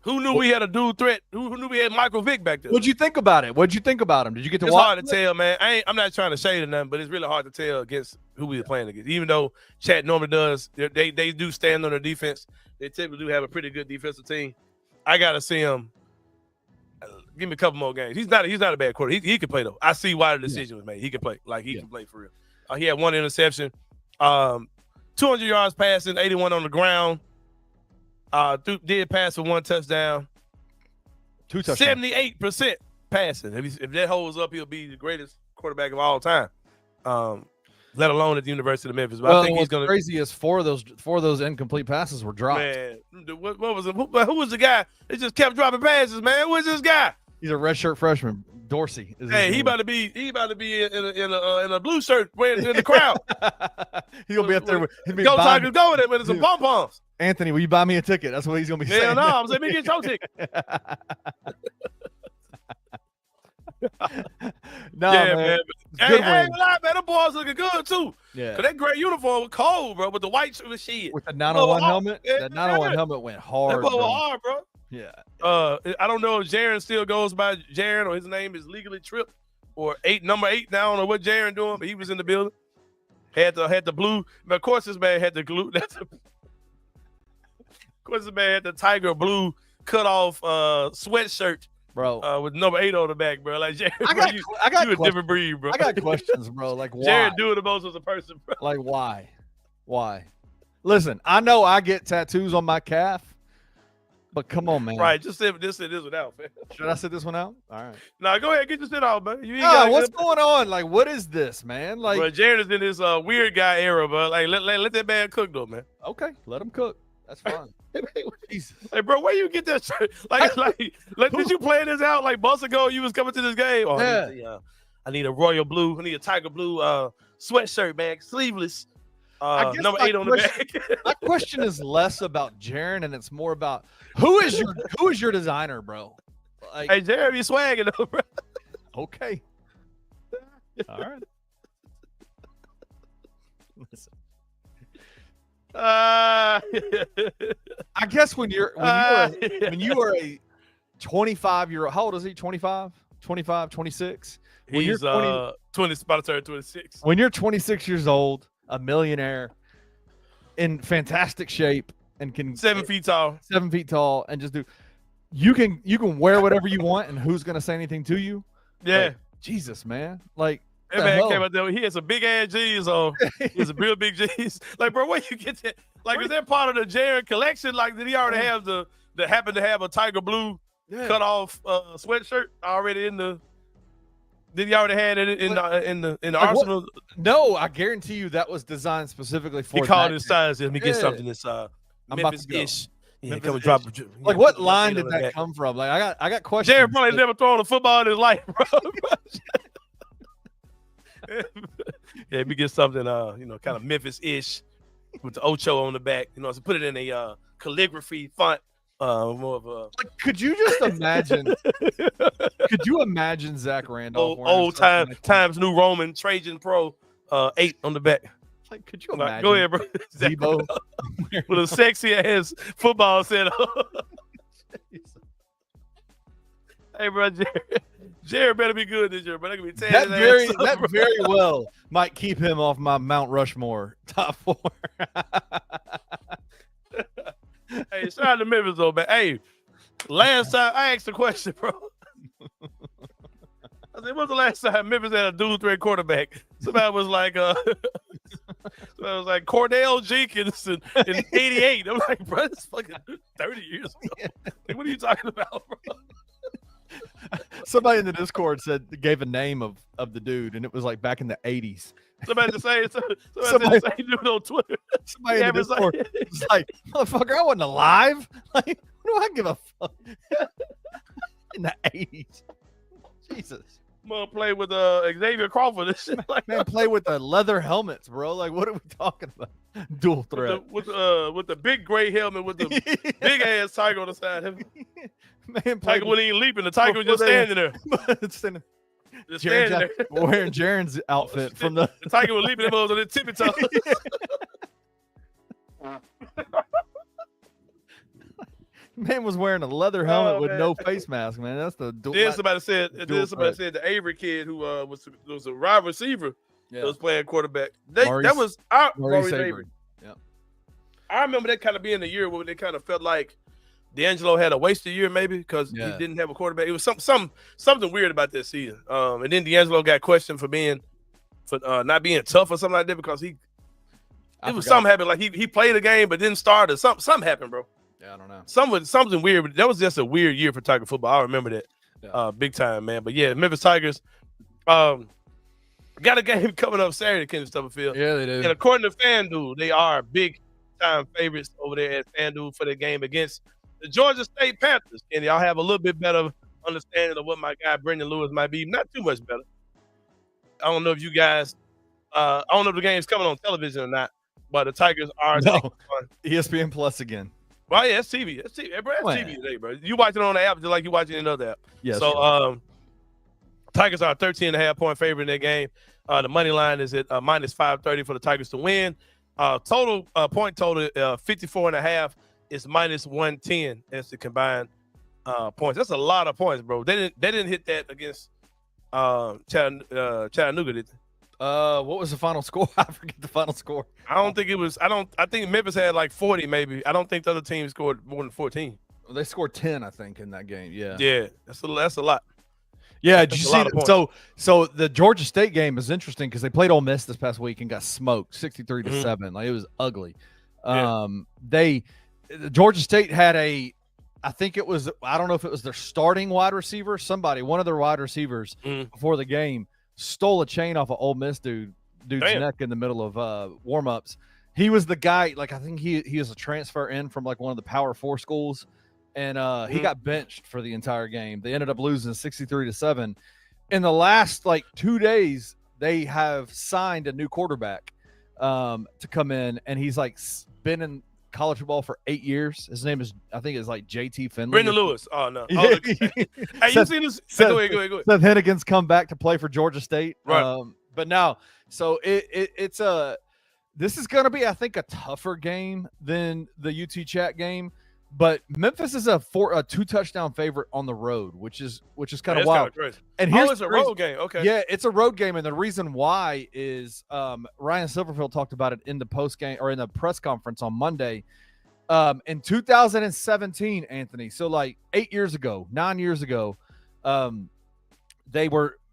Who knew we had a dual threat? Who knew we had Michael Vick back there? What'd you think about it? What'd you think about him? Did you get to watch? It's hard to tell, man. I'm not trying to shade or nothing, but it's really hard to tell against who we were playing against. Even though Chat normally does, they do stand on their defense. They typically do have a pretty good defensive team. I gotta see him. Give me a couple more games. He's not a bad quarterback. He can play though. I see why the decision was made. He can play. Like he can play for real. He had 1 interception, 200 yards passing, 81 on the ground. Did pass for 1 touchdown. 2 touchdowns. 78% passing. If that holds up, he'll be the greatest quarterback of all time. let alone at the University of Memphis. But Well, I think he's going to. Crazy is four of those incomplete passes were dropped. Man, what was it? Who was the guy that just kept dropping passes? Man, who is this guy? He's a redshirt freshman, Dorsey. Hey, he about to be in a blue shirt wearing in the crowd. He's gonna be up there with go Tigers, go with it with some pom poms. Anthony, will you buy me a ticket? That's what he's gonna be saying. Hell no, I'm saying, me get your ticket. No, yeah, man. Hey, the boys looking good too. Yeah, cause that gray uniform was cold, bro. With the white shit, with the 901 helmet, yeah, that 901 helmet went hard. That was hard, bro. Yeah. I don't know if Jaron still goes by Jaron or his name is legally Trip or number 8 now. I don't know what Jaron doing, but he was in the building. Had the blue, but of course this man had the glue. Of course this man had the tiger blue cut off sweatshirt, bro, with number 8 on the back, bro. Like Jaron, I got you a different breed, bro. I got questions, bro. Like why? Jaron doing the most as a person, bro. Like why? Why? Listen, I know I get tattoos on my calf. But come on, man. Right, just sit this one out, man. Should I sit this one out? All right. Now go ahead, get your shit out, man. What's going on? Like, what is this, man? Like, bro, Jared is in this weird guy era, but like let that man cook though, man. Okay, let him cook. That's fine. Jesus. Like, bro, where you get that shirt? Like, did you plan this out like months ago? You was coming to this game? Oh, yeah. I need a royal blue. I need a tiger blue sweatshirt, man, sleeveless. Number 8 on the back. My question is less about Jaron and it's more about who is your designer, bro? Like, hey, Jaron, you swagging though, bro. Okay. All right. Listen. I guess when you are a 25-year-old, how old is he? 25, 26? When He's 20, about to turn 26. When you're 26 years old, a millionaire, in fantastic shape, and can 7 feet tall, and just you can wear whatever you want, and who's gonna say anything to you? Yeah, like, Jesus, man, like that man came out there. He had some big ass G's on. He has some real big G's. Like, bro, where you get that? Like, is that part of the Jaron collection? Like, did he already have happen to have a tiger blue cut off sweatshirt already in the? Did he already had it in the arsenal? No, I guarantee you that was designed specifically for. He called his size. Let me get something that's Memphis-ish. Yeah, come and drop. Like, what line did that come from? Like, I got questions. Jared probably never thrown a football in his life, bro. Yeah, let me get something, kind of Memphis-ish with the Ocho on the back. So put it in a calligraphy font. More of a. Like, could you just imagine? Could you imagine Zach Randolph? Old Times New Roman Trajan Pro 8 on the back. Like, could you imagine? Go ahead, bro. Debo with a sexy ass football set. Hey, bro, Jared better be good this year, but that could be that very well might keep him off my Mount Rushmore top 4. Hey, shout out to Memphis though, man. Hey, last time I asked a question, bro. I said, when was the last time Memphis had a dual threat quarterback? Somebody was like, Cordell Jenkins in '88. I'm like, bro, it's fucking 30 years ago. Like, what are you talking about, bro? Somebody in the Discord gave a name of the dude, and it was like back in the 80s. Somebody said the same dude on Twitter. Somebody in the Discord was like, motherfucker, I wasn't alive. Like, what do I give a fuck? In the 80s. Jesus. I'm gonna play with Xavier Crawford and shit. Like, man, play with the leather helmets, bro. Like, what are we talking about? Dual threat. With the big gray helmet with the big ass tiger on the side. Man, Tiger wasn't even leaping. The tiger was just standing there. Just standing there. Wearing Jaron's outfit from the tiger was leaping. Them on the tippy toe. Man was wearing a leather helmet with no face mask, man. That's the dual. Then somebody said the Avery kid who was a wide receiver that was playing quarterback. That was Maurice Avery. Yeah. I remember that kind of being the year where they kind of felt like D'Angelo had a wasted year, maybe because he didn't have a quarterback. It was something weird about that season. And then D'Angelo got questioned for not being tough or something like that because something happened. Like he played a game but didn't start or something happened, bro. Yeah, I don't know. Something weird, but that was just a weird year for Tiger football. I remember that big time, man. But yeah, Memphis Tigers. I Got a game coming up Saturday, Kenny Stubblefield. Yeah, they do. And according to FanDuel, they are big-time favorites over there at FanDuel for the game against the Georgia State Panthers. And y'all have a little bit better understanding of what my guy Brendan Lewis might be. Not too much better. I don't know if you guys I don't know if the game's coming on television or not, but the Tigers are ESPN Plus again. Well, yeah, it's TV. It's TV. Bro, it's TV today, bro. You watch it on the app just like you watch it in another app. Yes. So Tigers are a 13.5-point favorite in that game. The money line is at minus 530 for the Tigers to win. Total point total 54.5 is minus 110 as the combined points. That's a lot of points, bro. They didn't hit that against Chattanooga, did they? What was the final score? I forget the final score. I don't think it was. I think Memphis had like 40, maybe. I don't think the other team scored more than 14. Well, they scored 10, I think, in that game. Yeah. Yeah, that's a lot. Yeah, did you see? So the Georgia State game is interesting because they played Ole Miss this past week and got smoked 63-7. Like, it was ugly. Yeah. Georgia State had I don't know if it was their starting wide receiver, one of their wide receivers before the game stole a chain off an Ole Miss dude's neck in the middle of warmups. He was the guy, like, I think he is a transfer in from like one of the Power 4 schools. And he got benched for the entire game. They ended up losing 63-7. In the last 2 days, they have signed a new quarterback to come in, and he's been in college football for 8 years. His name is, I think, JT Finley. Brendan Lewis. Oh no. Hey, you seen this? Go ahead. Seth Hennigan's come back to play for Georgia State. Right. But now, so this is going to be, I think, a tougher game than the UT Chat game. But Memphis is a 2-touchdown favorite on the road, which is kind of wild. Crazy. And here's it's a road game. Okay. Yeah, it's a road game, and the reason why is Ryan Silverfield talked about it in the post game or in the press conference on Monday. In 2017, Anthony, so 9 years ago,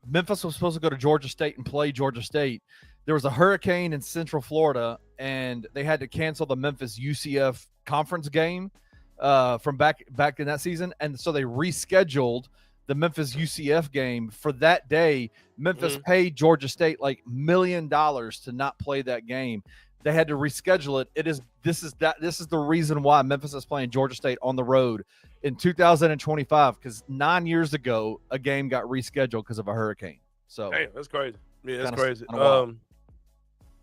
Memphis was supposed to go to Georgia State and play Georgia State. There was a hurricane in Central Florida, and they had to cancel the Memphis UCF conference game from back in that season, and so they rescheduled the Memphis UCF game for that day. Memphis paid Georgia State $1 million to not play that game. They had to reschedule it. This is the reason why Memphis is playing Georgia State on the road in 2025, because 9 years ago a game got rescheduled because of a hurricane. So that's crazy. Yeah, that's crazy.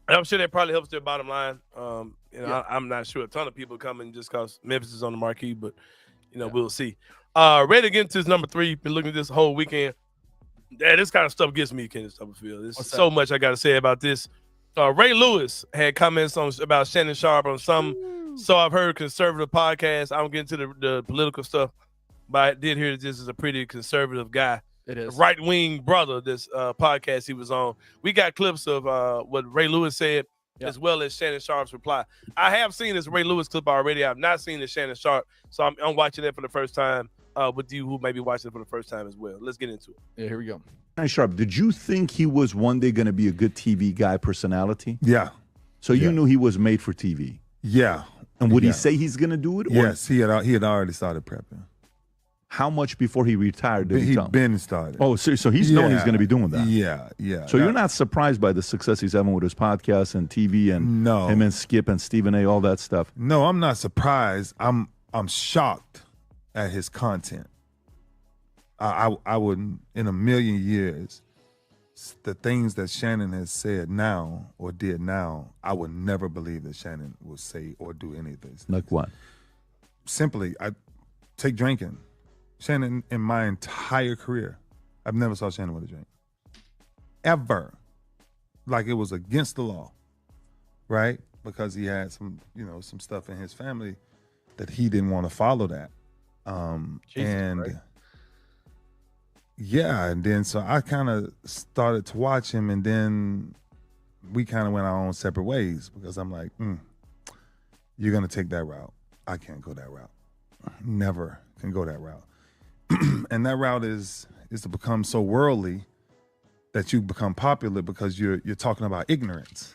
I'm sure that probably helps their bottom line. I'm not sure a ton of people coming just because Memphis is on the marquee, but we'll see. Ready to get into this number 3. Been looking at this whole weekend. Yeah, this kind of stuff gets me, Kenny Stubblefield. There's so much I got to say about this. Ray Lewis had comments about Shannon Sharpe on some. So I've heard conservative podcasts. I don't get into the political stuff, but I did hear that this is a pretty conservative guy. It is. Right-wing brother, this podcast he was on. We got clips of what Ray Lewis said, as well as Shannon Sharpe's reply. I have seen this Ray Lewis clip already. I've not seen the Shannon Sharpe, so I'm watching it for the first time with you who may be watching it for the first time as well. Let's get into it. Yeah, here we go. Shannon Sharpe, did you think he was one day going to be a good TV guy personality? Yeah. So you knew he was made for TV? Yeah. And would he say he's going to do it? Yes, he had already started prepping. How much before he retired did he come? He'd been started. Oh, so he's known he's going to be doing that. Yeah. So you're not surprised by the success he's having with his podcast and TV and him and Skip and Stephen A., all that stuff? No, I'm not surprised. I'm shocked at his content. I wouldn't, in a million years, the things that Shannon has said now or did now, I would never believe that Shannon would say or do any of this. Like what? Simply, I take drinking. Shannon, in my entire career, I've never saw Shannon with a drink. Ever. Like it was against the law, right? Because he had some stuff in his family that he didn't want to follow that. And then so I kind of started to watch him, and then we kind of went our own separate ways because I'm like, you're going to take that route. I can't go that route. Never can go that route. And that route is to become so worldly that you become popular because you're talking about ignorance,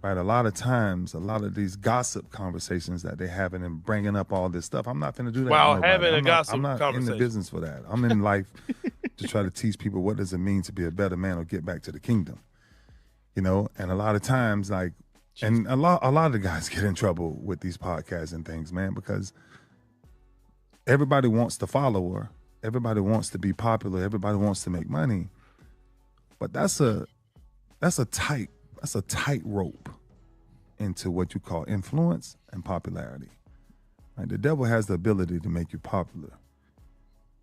right? A lot of times, a lot of these gossip conversations that they're having and bringing up all this stuff, I'm not going to do that. Wow, having a gossip I'm not conversation. in the business for that. I'm in life to try to teach people what does it mean to be a better man or get back to the kingdom. you know. And a lot of times, like, and a lot of the guys get in trouble with these podcasts and things, man, because everybody wants the follower, everybody wants to be popular, everybody wants to make money, but that's a tight rope into what you call influence and popularity. Like, the devil has the ability to make you popular.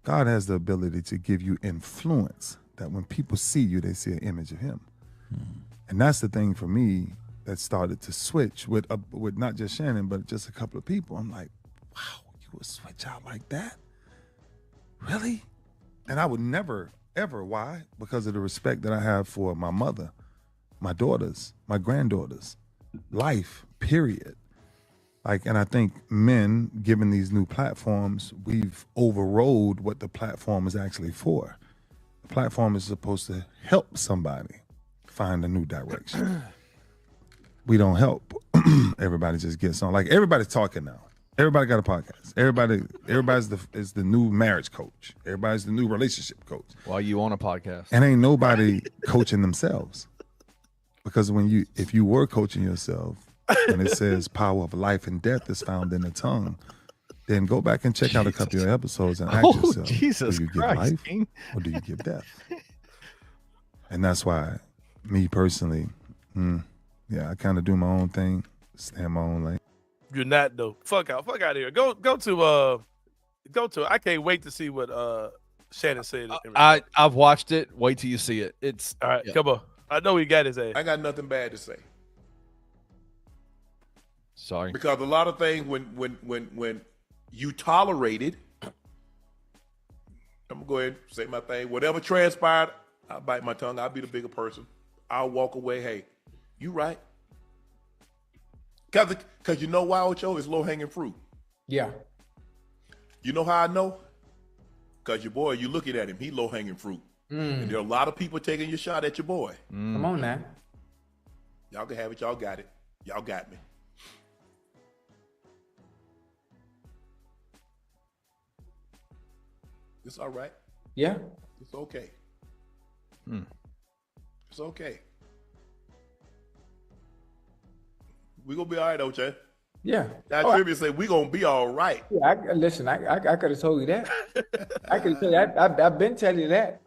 God has the ability to give you influence, that when people see you, they see an image of him. And that's the thing for me that started to switch with not just Shannon, but just a couple of people. I'm like, wow, you would switch out like that? Really? And I would never, ever. Why? Because of the respect that I have for my mother, my daughters, my granddaughters, life, period. Like, and I think men, given these new platforms, we've overrode what the platform is actually for. The platform is supposed to help somebody find a new direction. We don't help. Everybody just gets on. Like, everybody's talking now. Everybody got a podcast. Everybody's is the new marriage coach. Everybody's the new relationship coach. Why you on a podcast? And ain't nobody coaching themselves. Because if you were coaching yourself, and it says power of life and death is found in the tongue, then go back and check out a couple of episodes and ask yourself, Jesus do you Christ, give life King? or do you give death? And that's why, me personally, I kind of do my own thing, stay in my own lane. You're not, though. Fuck out of here. Go to. I can't wait to see what Shannon said. I've watched it. Wait till you see it. It's all right. Come on. I know he got his ass. I got nothing bad to say. Sorry. Because a lot of things when you tolerate it, I'm gonna go ahead and say my thing. Whatever transpired, I'll bite my tongue. I'll be the bigger person. I'll walk away. Hey, you right. Cause you know why, Ocho? It's low hanging fruit. Yeah. You know how I know? Cause your boy, you looking at him, he low hanging fruit. And there are a lot of people taking your shot at your boy. Come on now. Y'all can have it. Y'all got it. Y'all got me. It's all right. Yeah. It's okay. It's okay. We're going to be all right, Ocho. Yeah. That trivia say we're going to be all right. Yeah, listen, I could have told you that. I could have told you that. I've been telling you that.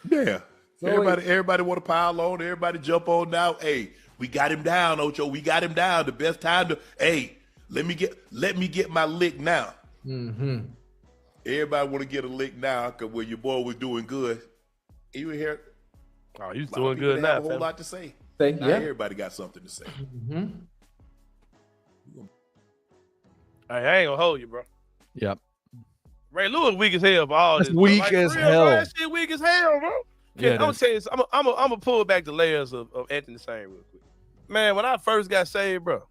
Yeah. So everybody want to pile on. Everybody jump on now. Hey, we got him down, Ocho. We got him down. The best time to, hey, let me get my lick now. Mm-hmm. Everybody want to get a lick now because when your boy was doing good, you hear. Oh, he's doing good now. Have a whole lot to say. Yeah. Everybody got something to say. Mm-hmm. Hey, I ain't gonna hold you, bro. Yep. Ray Lewis weak as hell for all That's this. weak like, as real, hell. Bro, that shit weak as hell, bro. Yeah, I'm gonna tell you, I'm gonna pull back the layers of Anthony Sain real quick. Man, when I first got saved, bro,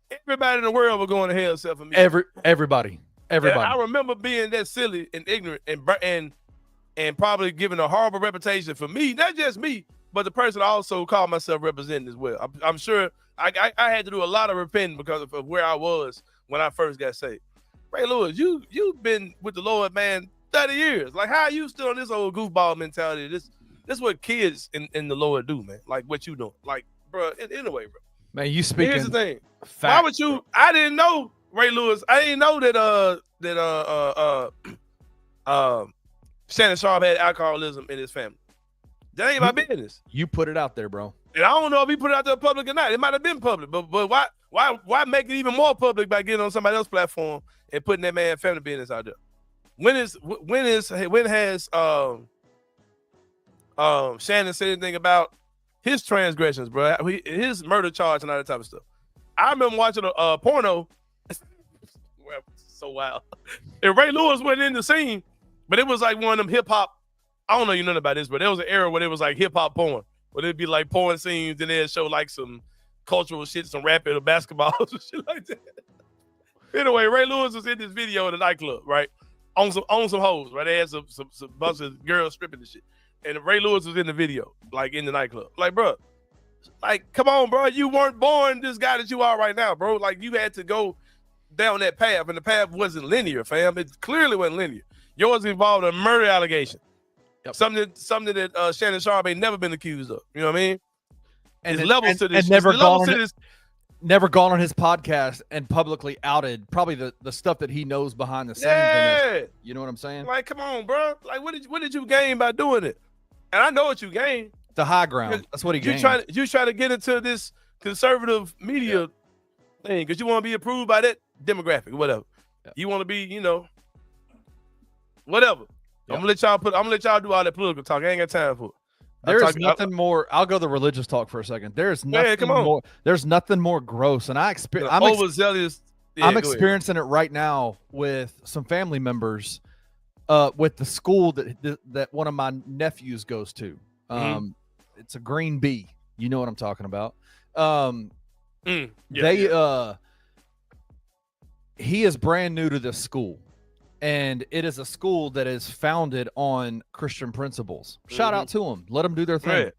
everybody in the world was going to hell except for me. Everybody. And I remember being that silly and ignorant and probably giving a horrible reputation for me, not just me, but the person I also called myself representing as well. I'm sure I had to do a lot of repenting because of where I was when I first got saved. Ray Lewis, you've been with the Lord, man, 30 years. Like, how are you still on this old goofball mentality? This is what kids in the Lord do, man. Like what you doing. Like, bro, anyway, bro. Man, you speaking. Here's the thing. Fact, why would you? I didn't know, Ray Lewis. I didn't know that Shannon Sharpe had alcoholism in his family. That ain't my business. You put it out there, bro. And I don't know if he put it out there public or not. It might have been public, but why make it even more public by getting on somebody else's platform and putting that man's family business out there? When has Shannon said anything about his transgressions, bro? His murder charge and all that type of stuff. I remember watching a porno. So wild. And Ray Lewis went in the scene, but it was like one of them hip hop. I don't know nothing about this, but there was an era where it was like hip hop porn, where it'd be like porn scenes and they'd show like some cultural shit, some rapping or basketball or shit like that. Anyway, Ray Lewis was in this video in the nightclub, right? On some hoes, right? They had some bunch of girls stripping and shit. And Ray Lewis was in the video, like in the nightclub. Like, bro, like, come on, bro. You weren't born this guy that you are right now, bro. Like, you had to go down that path, and the path wasn't linear, fam. It clearly wasn't linear. Yours involved a murder allegation. Yep. Something that Shannon Sharpe ain't never been accused of. You know what I mean? and there's levels to this. And never there's levels gone to on this. never gone on his podcast and publicly outed probably the stuff that he knows behind the scenes. Yeah. You know what I'm saying? Like, come on, bro. Like, what did you gain by doing it? And I know what you gained. The high ground. That's what he gained. You try to get into this conservative media thing because you want to be approved by that demographic, whatever. You want to be, whatever. I'm gonna let y'all do all that political talk. I ain't got time for it. There's nothing more. I'll go the religious talk for a second. There's nothing more. There's nothing more gross, and I'm overzealous. I'm experiencing it right now with some family members, with the school that one of my nephews goes to. It's a Green Bee. You know what I'm talking about. He is brand new to this school, and it is a school that is founded on Christian principles. Shout out to them. Let them do their thing. Right.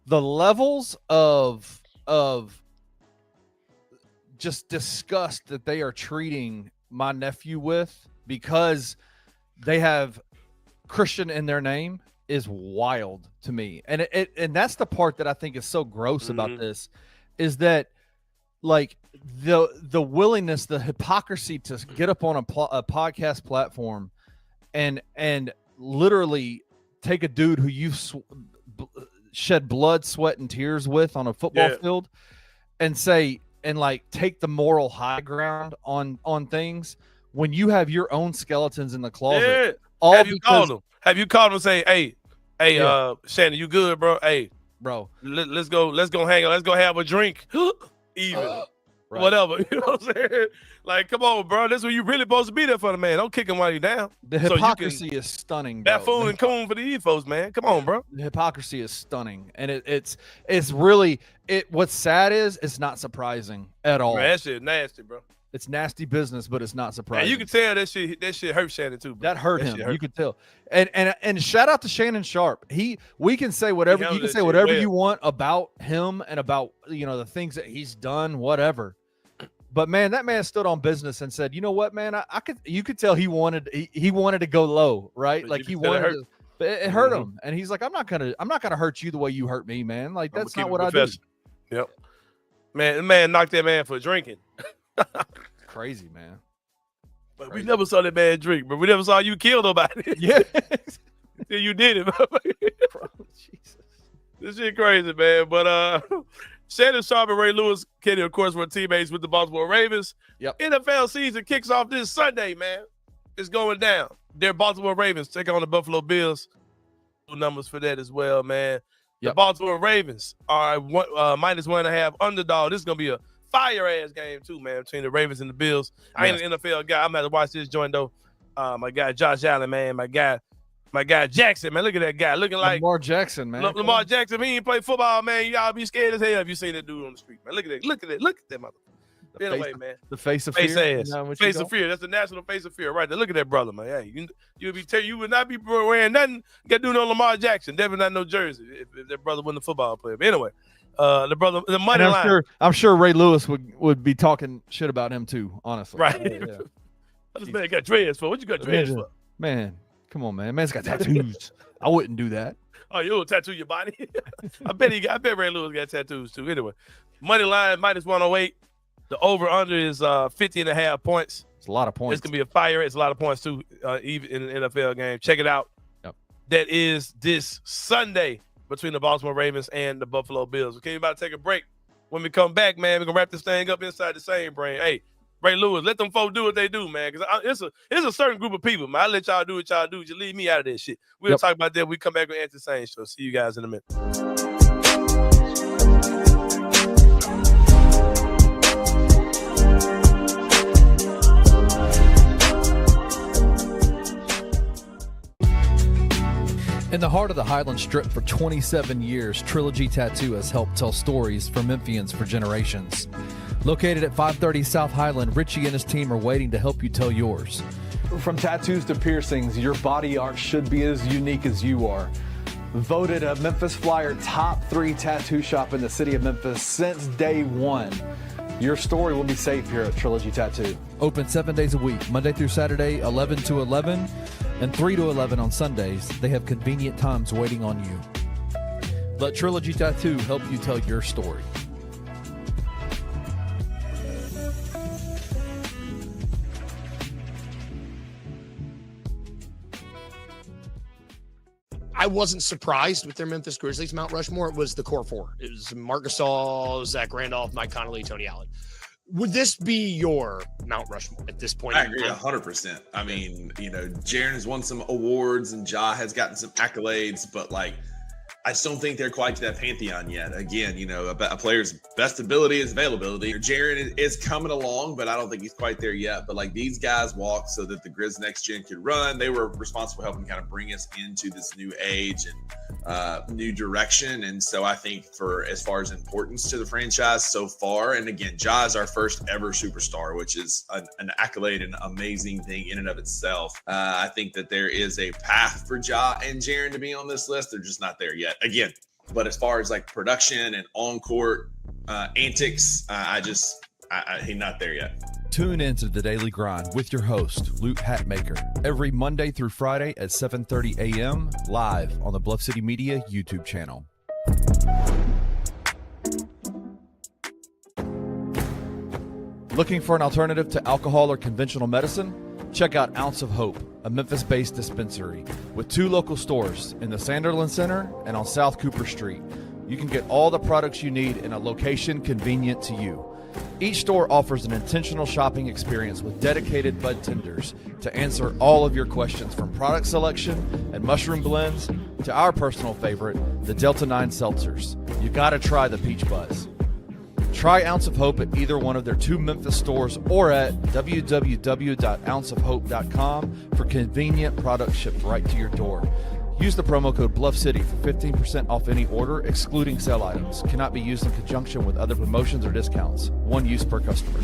The levels of just disgust that they are treating my nephew with because they have Christian in their name is wild to me. And and that's the part that I think is so gross about this, is that like the willingness, the hypocrisy to get up on a podcast platform and literally take a dude who you've shed blood, sweat, and tears with on a football field and say, and like take the moral high ground on things when you have your own skeletons in the closet. Have you called him and say, hey, Shannon, you good, bro? Hey, bro, let's go hang out. Let's go have a drink. Even whatever, you know what I'm saying? Like, come on, bro. This is when you really supposed to be there for the man. Don't kick him while you're down. The hypocrisy is stunning, bro. Buffoon and coon for the ethos, man. Come on, bro. The hypocrisy is stunning, and it's really what's sad is it's not surprising at all. Man, that shit nasty, bro. It's nasty business, but it's not surprising. And you can tell that shit hurt Shannon too, bro. That hurt him. You could tell. And shout out to Shannon Sharpe. We can say whatever you want about him and about the things that he's done, whatever. But man, that man stood on business and said, "You know what, man? You could tell he wanted to go low, right? Like he wanted to, it hurt him, and he's like, I'm not gonna hurt you the way you hurt me, man. Like that's not what I do." Yep. Man, the man knocked that man for drinking. Crazy, man. But we never saw that man drink, but we never saw you kill nobody. Yeah. You did it, bro. Jesus. This shit crazy, man. But Shannon Sharpe and Ray Lewis, Kenny, of course, were teammates with the Baltimore Ravens. Yep. NFL season kicks off this Sunday, man. It's going down. They're Baltimore Ravens take on the Buffalo Bills. Numbers for that as well, man. Yep. The Baltimore Ravens are -1.5 underdog. This is gonna be a fire ass game too, man, between the Ravens and the Bills. I ain't an NFL guy. I'm gonna have to watch this joint though. My guy Josh Allen, man. My guy Jackson, man. Look at that guy, looking like Lamar Jackson, man. Lamar Jackson. He ain't play football, man. Y'all be scared as hell if you see that dude on the street, man. Look at that mother. Anyway, man. The face of fear. Face of fear. That's the national face of fear, right there. Look at that brother, man. Hey, you would not be wearing nothing. Got to do no Lamar Jackson. Definitely not no jersey if that brother wasn't a football player. But anyway. The money line. I'm sure Ray Lewis would be talking shit about him too, honestly. Right. Yeah. This man got dreads for. What you got dreads for? Man, come on, man. Man's got tattoos. I wouldn't do that. Oh, you'll tattoo your body? I bet Ray Lewis got tattoos too. Anyway, money line -108. The over-under is 50.5 points. It's a lot of points. It's going to be a fire. It's a lot of points too, even in an NFL game. Check it out. Yep. That is this Sunday between the Baltimore Ravens and the Buffalo Bills. Okay, we're about to take a break. When we come back, man, we're going to wrap this thing up inside the Sain brain. Hey, Ray Lewis, let them folks do what they do, man, because it's a certain group of people, man. I let y'all do what y'all do. You leave me out of this shit. We'll talk about that when we come back and answer the Sain show. See you guys in a minute. In the heart of the Highland Strip for 27 years, Trilogy Tattoo has helped tell stories for Memphians for generations. Located at 530 South Highland, Richie and his team are waiting to help you tell yours. From tattoos to piercings, your body art should be as unique as you are. Voted a Memphis Flyer top 3 tattoo shop in the city of Memphis since day one. Your story will be safe here at Trilogy Tattoo. Open 7 days a week, Monday through Saturday, 11 to 11, and 3 to 11 on Sundays. They have convenient times waiting on you. Let Trilogy Tattoo help you tell your story. I wasn't surprised with their Memphis Grizzlies Mount Rushmore. It was the core four. It was Marc Gasol, Zach Randolph, Mike Conley, Tony Allen. Would this be your Mount Rushmore at this point? I agree 100%. I mean, Jaren has won some awards and Ja has gotten some accolades, but I just don't think they're quite to that pantheon yet. Again, a player's best ability is availability. Jaren is coming along, but I don't think he's quite there yet. But these guys walked so that the Grizz next gen could run. They were responsible for helping kind of bring us into this new age and new direction. And so I think for as far as importance to the franchise so far, and again, Ja is our first ever superstar, which is an accolade and amazing thing in and of itself. I think that there is a path for Ja and Jaren to be on this list. They're just not there yet. Again, but as far as production and on-court antics, he's not there yet. Tune into The Daily Grind with your host, Luke Hatmaker, every Monday through Friday at 7:30 a.m. live on the Bluff City Media YouTube channel. Looking for an alternative to alcohol or conventional medicine? Check out Ounce of Hope, a Memphis-based dispensary with 2 local stores in the Sanderlin Center and on South Cooper Street. You can get all the products you need in a location convenient to you. Each store offers an intentional shopping experience with dedicated bud tenders to answer all of your questions, from product selection and mushroom blends to our personal favorite, the Delta 9 seltzers. You gotta try the Peach Buzz. Try Ounce of Hope at either one of their 2 Memphis stores or at www.ounceofhope.com for convenient products shipped right to your door. Use the promo code BluffCity for 15% off any order, excluding sale items. Cannot be used in conjunction with other promotions or discounts. One use per customer.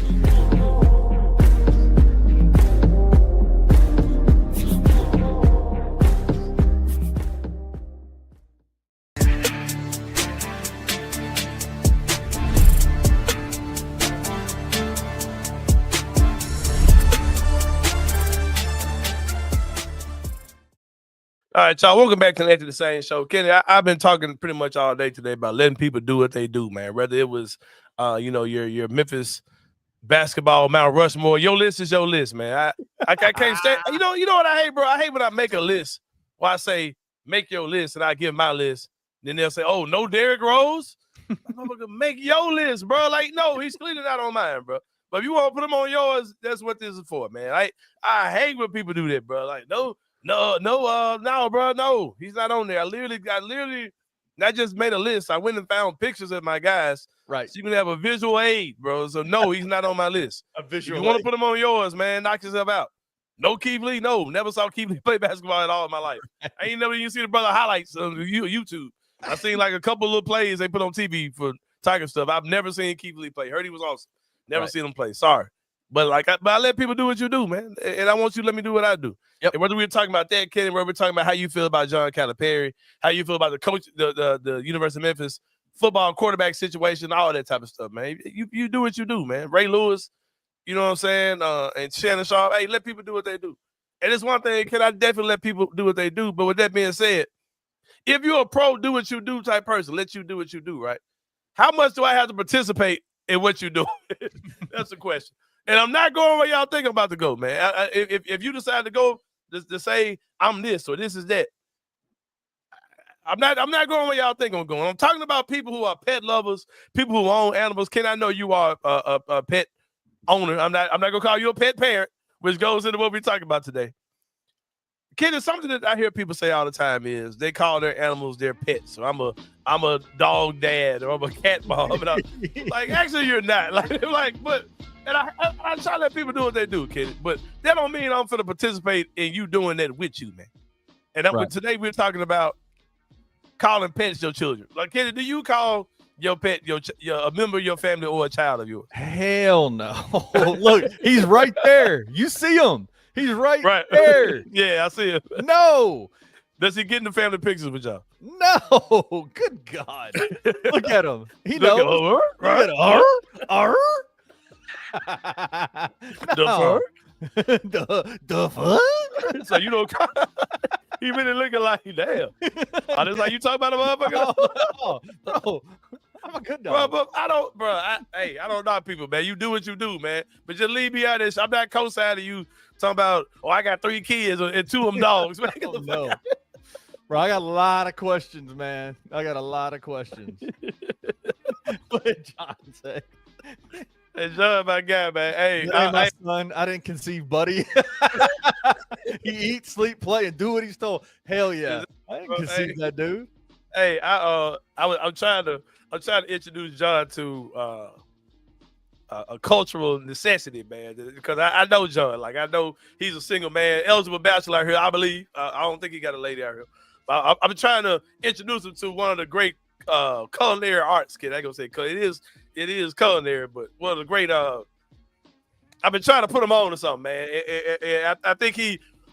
All right, y'all. Welcome back to the Sain Show. Kenny, I've been talking pretty much all day today about letting people do what they do, man. Whether it was, your Memphis basketball Mount Rushmore, your list is your list, man. I can't stand. You know what I hate, bro? I hate when I make a list. Well, I say make your list, and I give my list. Then they'll say, "Oh, no, Derrick Rose." Make your list, bro. No, he's clearly not on mine, bro. But if you want to put him on yours, that's what this is for, man. I hate when people do that, bro. No, bro, no, he's not on there. I literally not just made a list. I went and found pictures of my guys. Right. So you can have a visual aid, bro. So no, he's not on my list. A visual If you want to put him on yours, man, knock yourself out. No Keith Lee, no. Never saw Keith Lee play basketball at all in my life. I ain't never even seen the brother highlights on YouTube. I seen a couple little plays they put on TV for Tiger stuff. I've never seen Keith Lee play. Heard he was awesome. Never seen him play. Sorry. But I let people do what you do, man. And I want you to let me do what I do. Yep. And whether we're talking about that, Kenny, whether we're talking about how you feel about John Calipari, how you feel about the coach, the University of Memphis football quarterback situation, all that type of stuff, man. You do what you do, man. Ray Lewis, you know what I'm saying? And Shannon Sharpe, hey, let people do what they do. And it's one thing, I definitely let people do what they do. But with that being said, if you're a pro, do what you do type person, let you do what you do, right? How much do I have to participate in what you do? That's the question. And I'm not going where y'all think I'm about to go, man. If you decide to go to say I'm this or this is that, I'm not going where y'all think I'm going. I'm talking about people who are pet lovers, people who own animals. Ken, I know you are a pet owner. I'm not gonna call you a pet parent, which goes into what we're talking about today. Ken, it's something that I hear people say all the time is they call their animals their pets. So I'm a dog dad or I'm a cat mom. And actually you're not. And I try to let people do what they do, kid. But that don't mean I'm finna participate in you doing that with you, man. And today we're talking about calling pets your children. Kid, do you call your pet a member of your family or a child of yours? Hell no. Look, he's right there. You see him. He's right there. Yeah, I see him. No. Does he get in the family pictures with y'all? No. Good God. Look at him. He knows. Look at her. the fuck? So you don't. He really looking like damn. Oh, this like you talking about a motherfucker? Bro, I'm a good dog. Bro, I don't knock people, man. You do what you do, man. But just leave me out of this. I'm not co-signing you talking about, I got 3 kids and 2 of them dogs. Man. Oh, no. Bro, I got a lot of questions, man. I got a lot of questions. What did John say? Hey, John, my guy, man. Hey, my son, I didn't conceive, buddy. He eat, sleep, play, and do what he's told. Hell yeah. I didn't conceive that dude. Hey, I'm trying to introduce John to a cultural necessity, man. Because I know John. Like, I know he's a single man, eligible bachelor out here, I believe. I don't think he got a lady out here. I'm trying to introduce him to one of the great culinary arts, kid. I ain't gonna say it is culinary, but one of the great. I've been trying to put him on to something, man. I think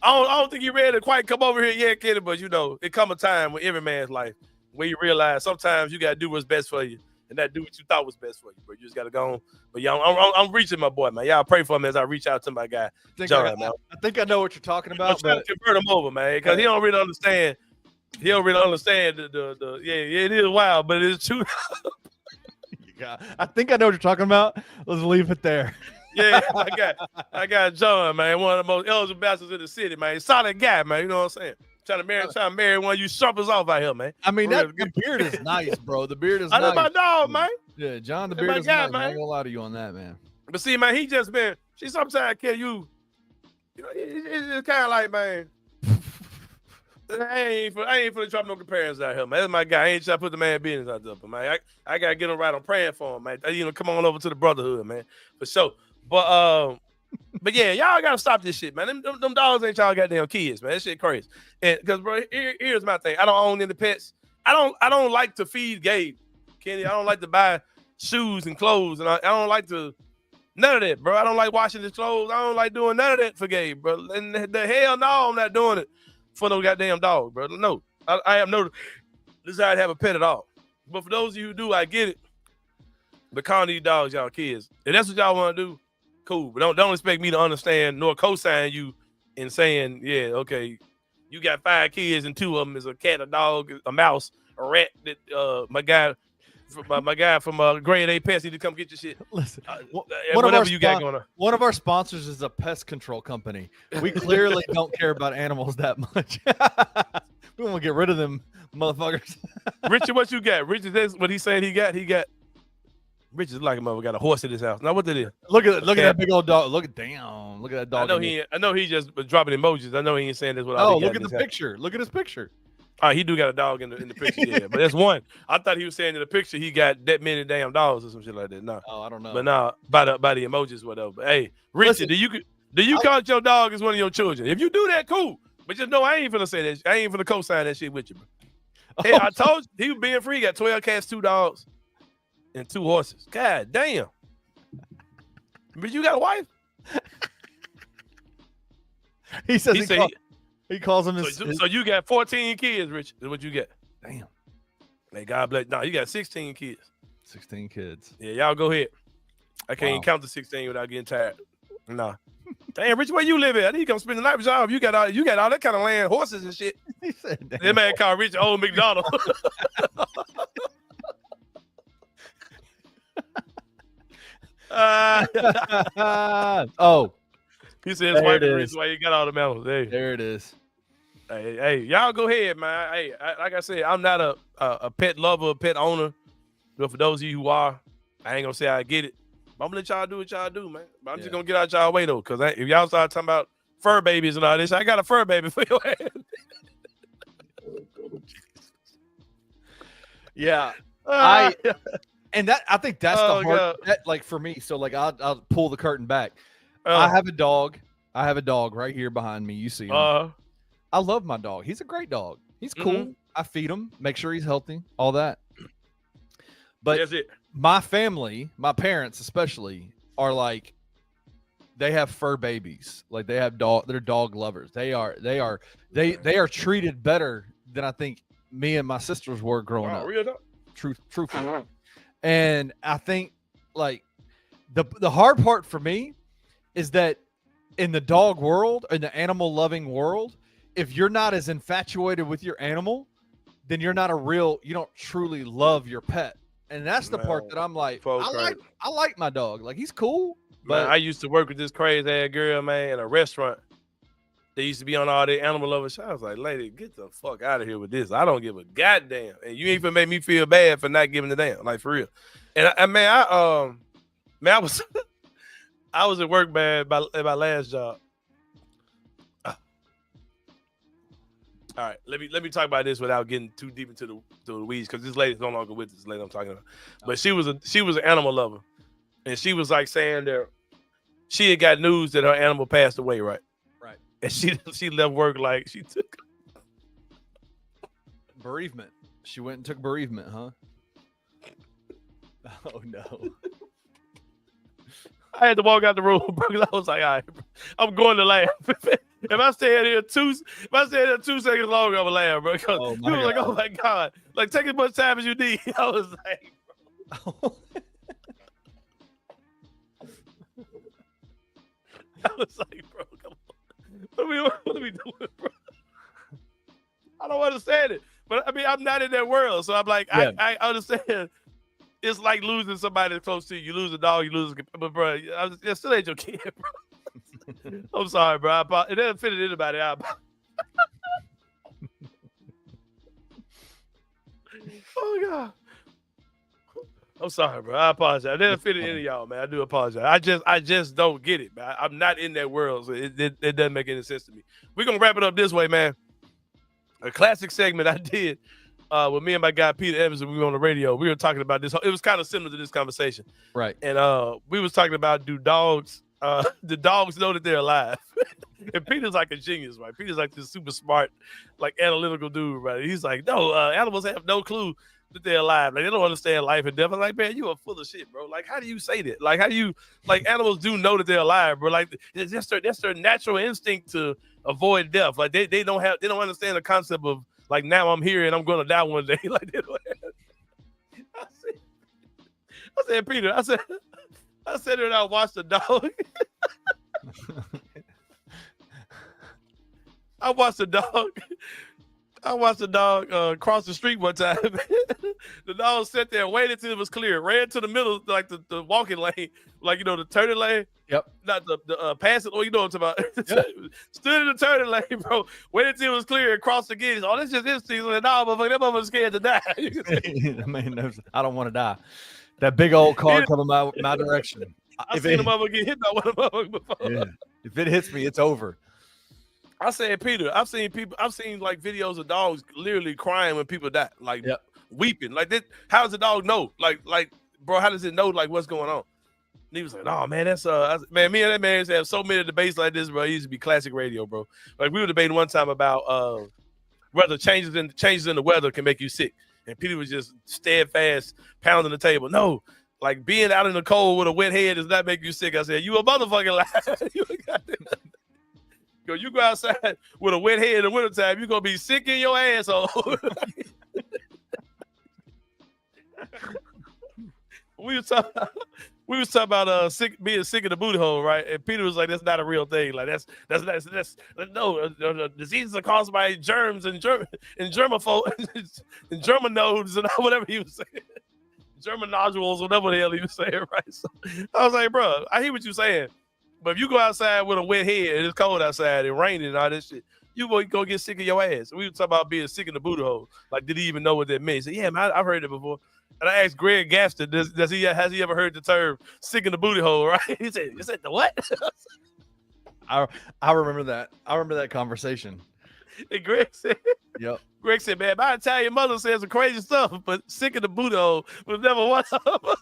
I don't think he ready to quite come over here yet, kid. But it come a time in every man's life where you realize sometimes you gotta do what's best for you, and not do what you thought was best for you. But you just gotta go on. But yeah, I'm reaching my boy, man. Y'all pray for him as I reach out to my guy, John. Man. I think I know what you're talking about. I'm trying to convert him over, man, because he don't really understand. He don't really understand it is wild, but it's true. I think I know what you're talking about. Let's leave it there. Yeah, I got John, man, one of the most eligible bastards in the city, man. Solid guy, man. You know what I'm saying? Trying to marry one of you sharpers off out here, man. I mean, the beard is nice, bro. The beard is nice. I know my dog, man. Yeah, John, the beard is nice. Man. I ain't gonna lie to you on that, man. But see, man, he just been. See, sometimes can you know, it's kind of like, man. I ain't finna drop no comparisons out here, man. That's my guy. I ain't trying to put the man business out there, but man, I gotta get him right. I'm praying for him, man. Come on over to the brotherhood, man, for sure. But yeah, y'all gotta stop this shit, man. Them dogs ain't y'all goddamn kids, man. That shit crazy. And because, bro, here's my thing. I don't own any pets. I don't like to feed Gabe, Kenny. I don't like to buy shoes and clothes, and I don't like to none of that, bro. I don't like washing his clothes. I don't like doing none of that for Gabe, bro. And the hell no, I'm not doing it for no goddamn dog, bro. No, I have no desire to have a pet at all. But for those of you who do, I get it. But calling these dogs y'all kids. If that's what y'all want to do, cool. But don't expect me to understand nor co-sign you in saying, yeah, okay, you got 5 kids and 2 of them is a cat, a dog, a mouse, a rat. That my guy from Grade A Pets need to come get your shit. Listen, whatever you got going on. One of our sponsors is a pest control company. We clearly don't care about animals that much. We want to get rid of them motherfuckers. Richard, what you got? Richard, that's what he's saying he got. Richard's like a mother got a horse in his house. Now what that is? Look at that big old dog. Look at that dog. I know he just dropping emojis. I know he ain't saying this. Look at the picture. Look at his picture. He do got a dog in the picture, yeah. But that's one. I thought he was saying in the picture he got that many damn dogs or some shit like that. No. Oh, I don't know. But no, by the emojis, whatever. But hey, Richard, listen, do you count your dog as one of your children? If you do that, cool. But just know I ain't finna say that. I ain't finna co-sign that shit with you, bro. Hey, I told you he was being free. He got 12 cats, 2 dogs, and 2 horses. God damn. But you got a wife? He says he calls him his. So you got 14 kids, Rich. Is what you got. Damn. Hey, God bless. No, you got 16 kids. 16 kids. Yeah, y'all go ahead. I can't even count the 16 without getting tired. Nah. Damn, Rich, where you live at? I need you come spend the night with y'all. You got all that kind of land, horses and shit. He said, that man called Rich Old McDonald. He said his wife is rich, why you got all the medals. Hey. There it is. Hey, y'all go ahead, man. Hey, like I said, I'm not a pet lover, a pet owner. But for those of you who are, I ain't gonna say I get it. But I'm gonna let y'all do what y'all do, man. But I'm just gonna get out y'all way though, because if y'all start talking about fur babies and all this, I got a fur baby for your ass. Yeah, I think that's the hard. Like for me, so like I'll pull the curtain back. I have a dog. I have a dog right here behind me. You see him. I love my dog. He's a great dog. He's cool. Mm-hmm. I feed him, make sure he's healthy, all that. But my family, my parents especially, are like, they have fur babies. Like they have they're dog lovers. They are treated better than I think me and my sisters were growing up. Real talk? Truthfully. And I think like the hard part for me is that in the dog world, in the animal loving world, if you're not as infatuated with your animal, then you're not you don't truly love your pet. And that's the part that I'm like, I like my dog. Like, he's cool. But man, I used to work with this crazy ass girl, man, in a restaurant. They used to be on all the animal lovers. I was like, lady, get the fuck out of here with this. I don't give a goddamn. And you ain't gonna make me feel bad for not giving a damn. Like, for real. And I was I was at work, man, at my last job. All right, let me talk about this without getting too deep into the weeds, because this lady's no longer with this lady I'm talking about. But she was an animal lover, and she was like saying that she had got news that her animal passed away, right? Right. And she left work like she took bereavement. She went and took bereavement, huh? Oh no. I had to walk out the room, bro. I was like, all right, bro, I'm going to laugh. If I stay here 2 seconds longer, I'm gonna laugh, bro. Oh People were like, oh my God. Like, take as much time as you need. I was like, bro. I was like, bro, come on. What are we doing, bro? I don't understand it. But I mean, I'm not in that world. So I'm like, yeah. I understand. It's like losing somebody close to you. You lose a dog, you lose a, but bro, it still ain't your kid, bro. I'm sorry, bro. It doesn't fit anybody. Oh God. I'm sorry, bro. I apologize. It doesn't fit any of y'all, man. I do apologize. I just don't get it, man. I'm not in that world, so it doesn't make any sense to me. We're gonna wrap it up this way, man. A classic segment I did with me and my guy Peter Evans, and we were on the radio. We were talking about this. It was kind of similar to this conversation, right? And we was talking about, do dogs know that they're alive? And Peter's like a genius, right? Peter's like this super smart, like analytical dude, right? He's like, no, animals have no clue that they're alive. Like, they don't understand life and death. I'm like, man, you are full of shit, bro. Like, how do you say that? Like, how do you, like, animals do know that they're alive, bro? Like, that's their natural instinct to avoid death. Like, they don't understand the concept of, like, now I'm here and I'm gonna die one day. Like, they don't have. I said, Peter, I said that I watched the dog. I watched the dog cross the street one time. The dog sat there, waited till it was clear, ran to the middle, like the walking lane, like, you know, the turning lane. Yep. Not the passing. Oh, you know what I'm talking about. Yep. Stood in the turning lane, bro. Waited till it was clear and crossed the gate. Oh, that's just instinct. Like, nah, motherfucker, that motherfucker's scared to die. Man, I don't want to die. That big old car coming my direction. I seen a motherfucker get hit by one of the motherfuckers before. Yeah. If it hits me, it's over. I said, Peter, I've seen like videos of dogs literally crying when people die, like weeping. Like, that, how does the dog know? Like, bro, how does it know, like, what's going on? And he was like, oh man, that's man, me and that man used to have so many debates like this, bro. It used to be classic radio, bro. Like, we were debating one time about whether changes in the weather can make you sick. And Peter was just steadfast, pounding the table. No, like, being out in the cold with a wet head does not make you sick. I said, you a motherfucking lie. You go outside with a wet head in the wintertime, you're going to be sick in your asshole. We was talking about being sick in the booty hole, right? And Peter was like, that's not a real thing. Like, that's no, diseases are caused by germs and germaphobe and germanodes and whatever he was saying. German nodules, whatever the hell he was saying, right? So I was like, bro, I hear what you're saying. But if you go outside with a wet head and it's cold outside and raining and all this shit, you go get sick in your ass. We were talking about being sick in the booty hole. Like, did he even know what that meant? He said, yeah, man, I've heard it before. And I asked Greg Gaston, has he ever heard the term sick in the booty hole, right? He said the what? I remember that. I remember that conversation. And Greg said, yep. Greg said, man, my Italian mother says some crazy stuff, but sick in the booty hole was never one of them.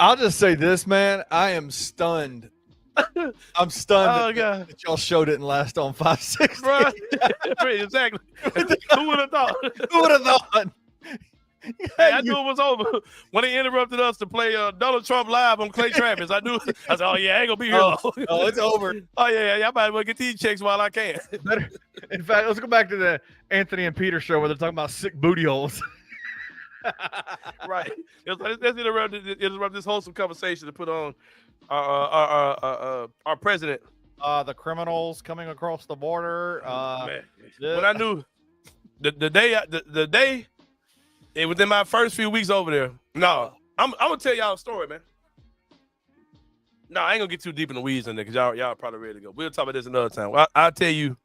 I'll just say this, man. I am stunned. I'm stunned that y'all show didn't last on 5-6. Bro, exactly. Who would have thought? Who would have thought? Hey, I knew it was over when they interrupted us to play Donald Trump live on Clay Travis. I knew. I said, "Oh yeah, I ain't gonna be here." Oh, it's over. Oh yeah, I might as well get these checks while I can. In fact, let's go back to the Anthony and Peter show where they're talking about sick booty holes. Right. Let's interrupt this wholesome conversation to put on our president. The criminals coming across the border. Man, when I knew the day it within my first few weeks over there. No, I'm gonna tell y'all a story, man. No, I ain't gonna get too deep in the weeds in there because y'all probably ready to go. We'll talk about this another time. I'll tell you,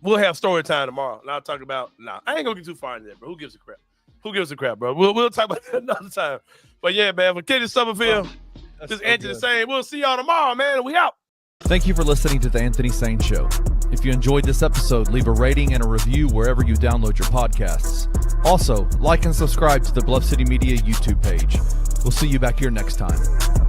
we'll have story time tomorrow. And I'll talk about I ain't gonna get too far in there, bro. Who gives a crap, bro? We'll talk about that another time. But yeah, man, for Kenny Summerfield, this is Anthony Sain. We'll see y'all tomorrow, man. We out. Thank you for listening to the Anthony Sain Show. If you enjoyed this episode, leave a rating and a review wherever you download your podcasts. Also, like and subscribe to the Bluff City Media YouTube page. We'll see you back here next time.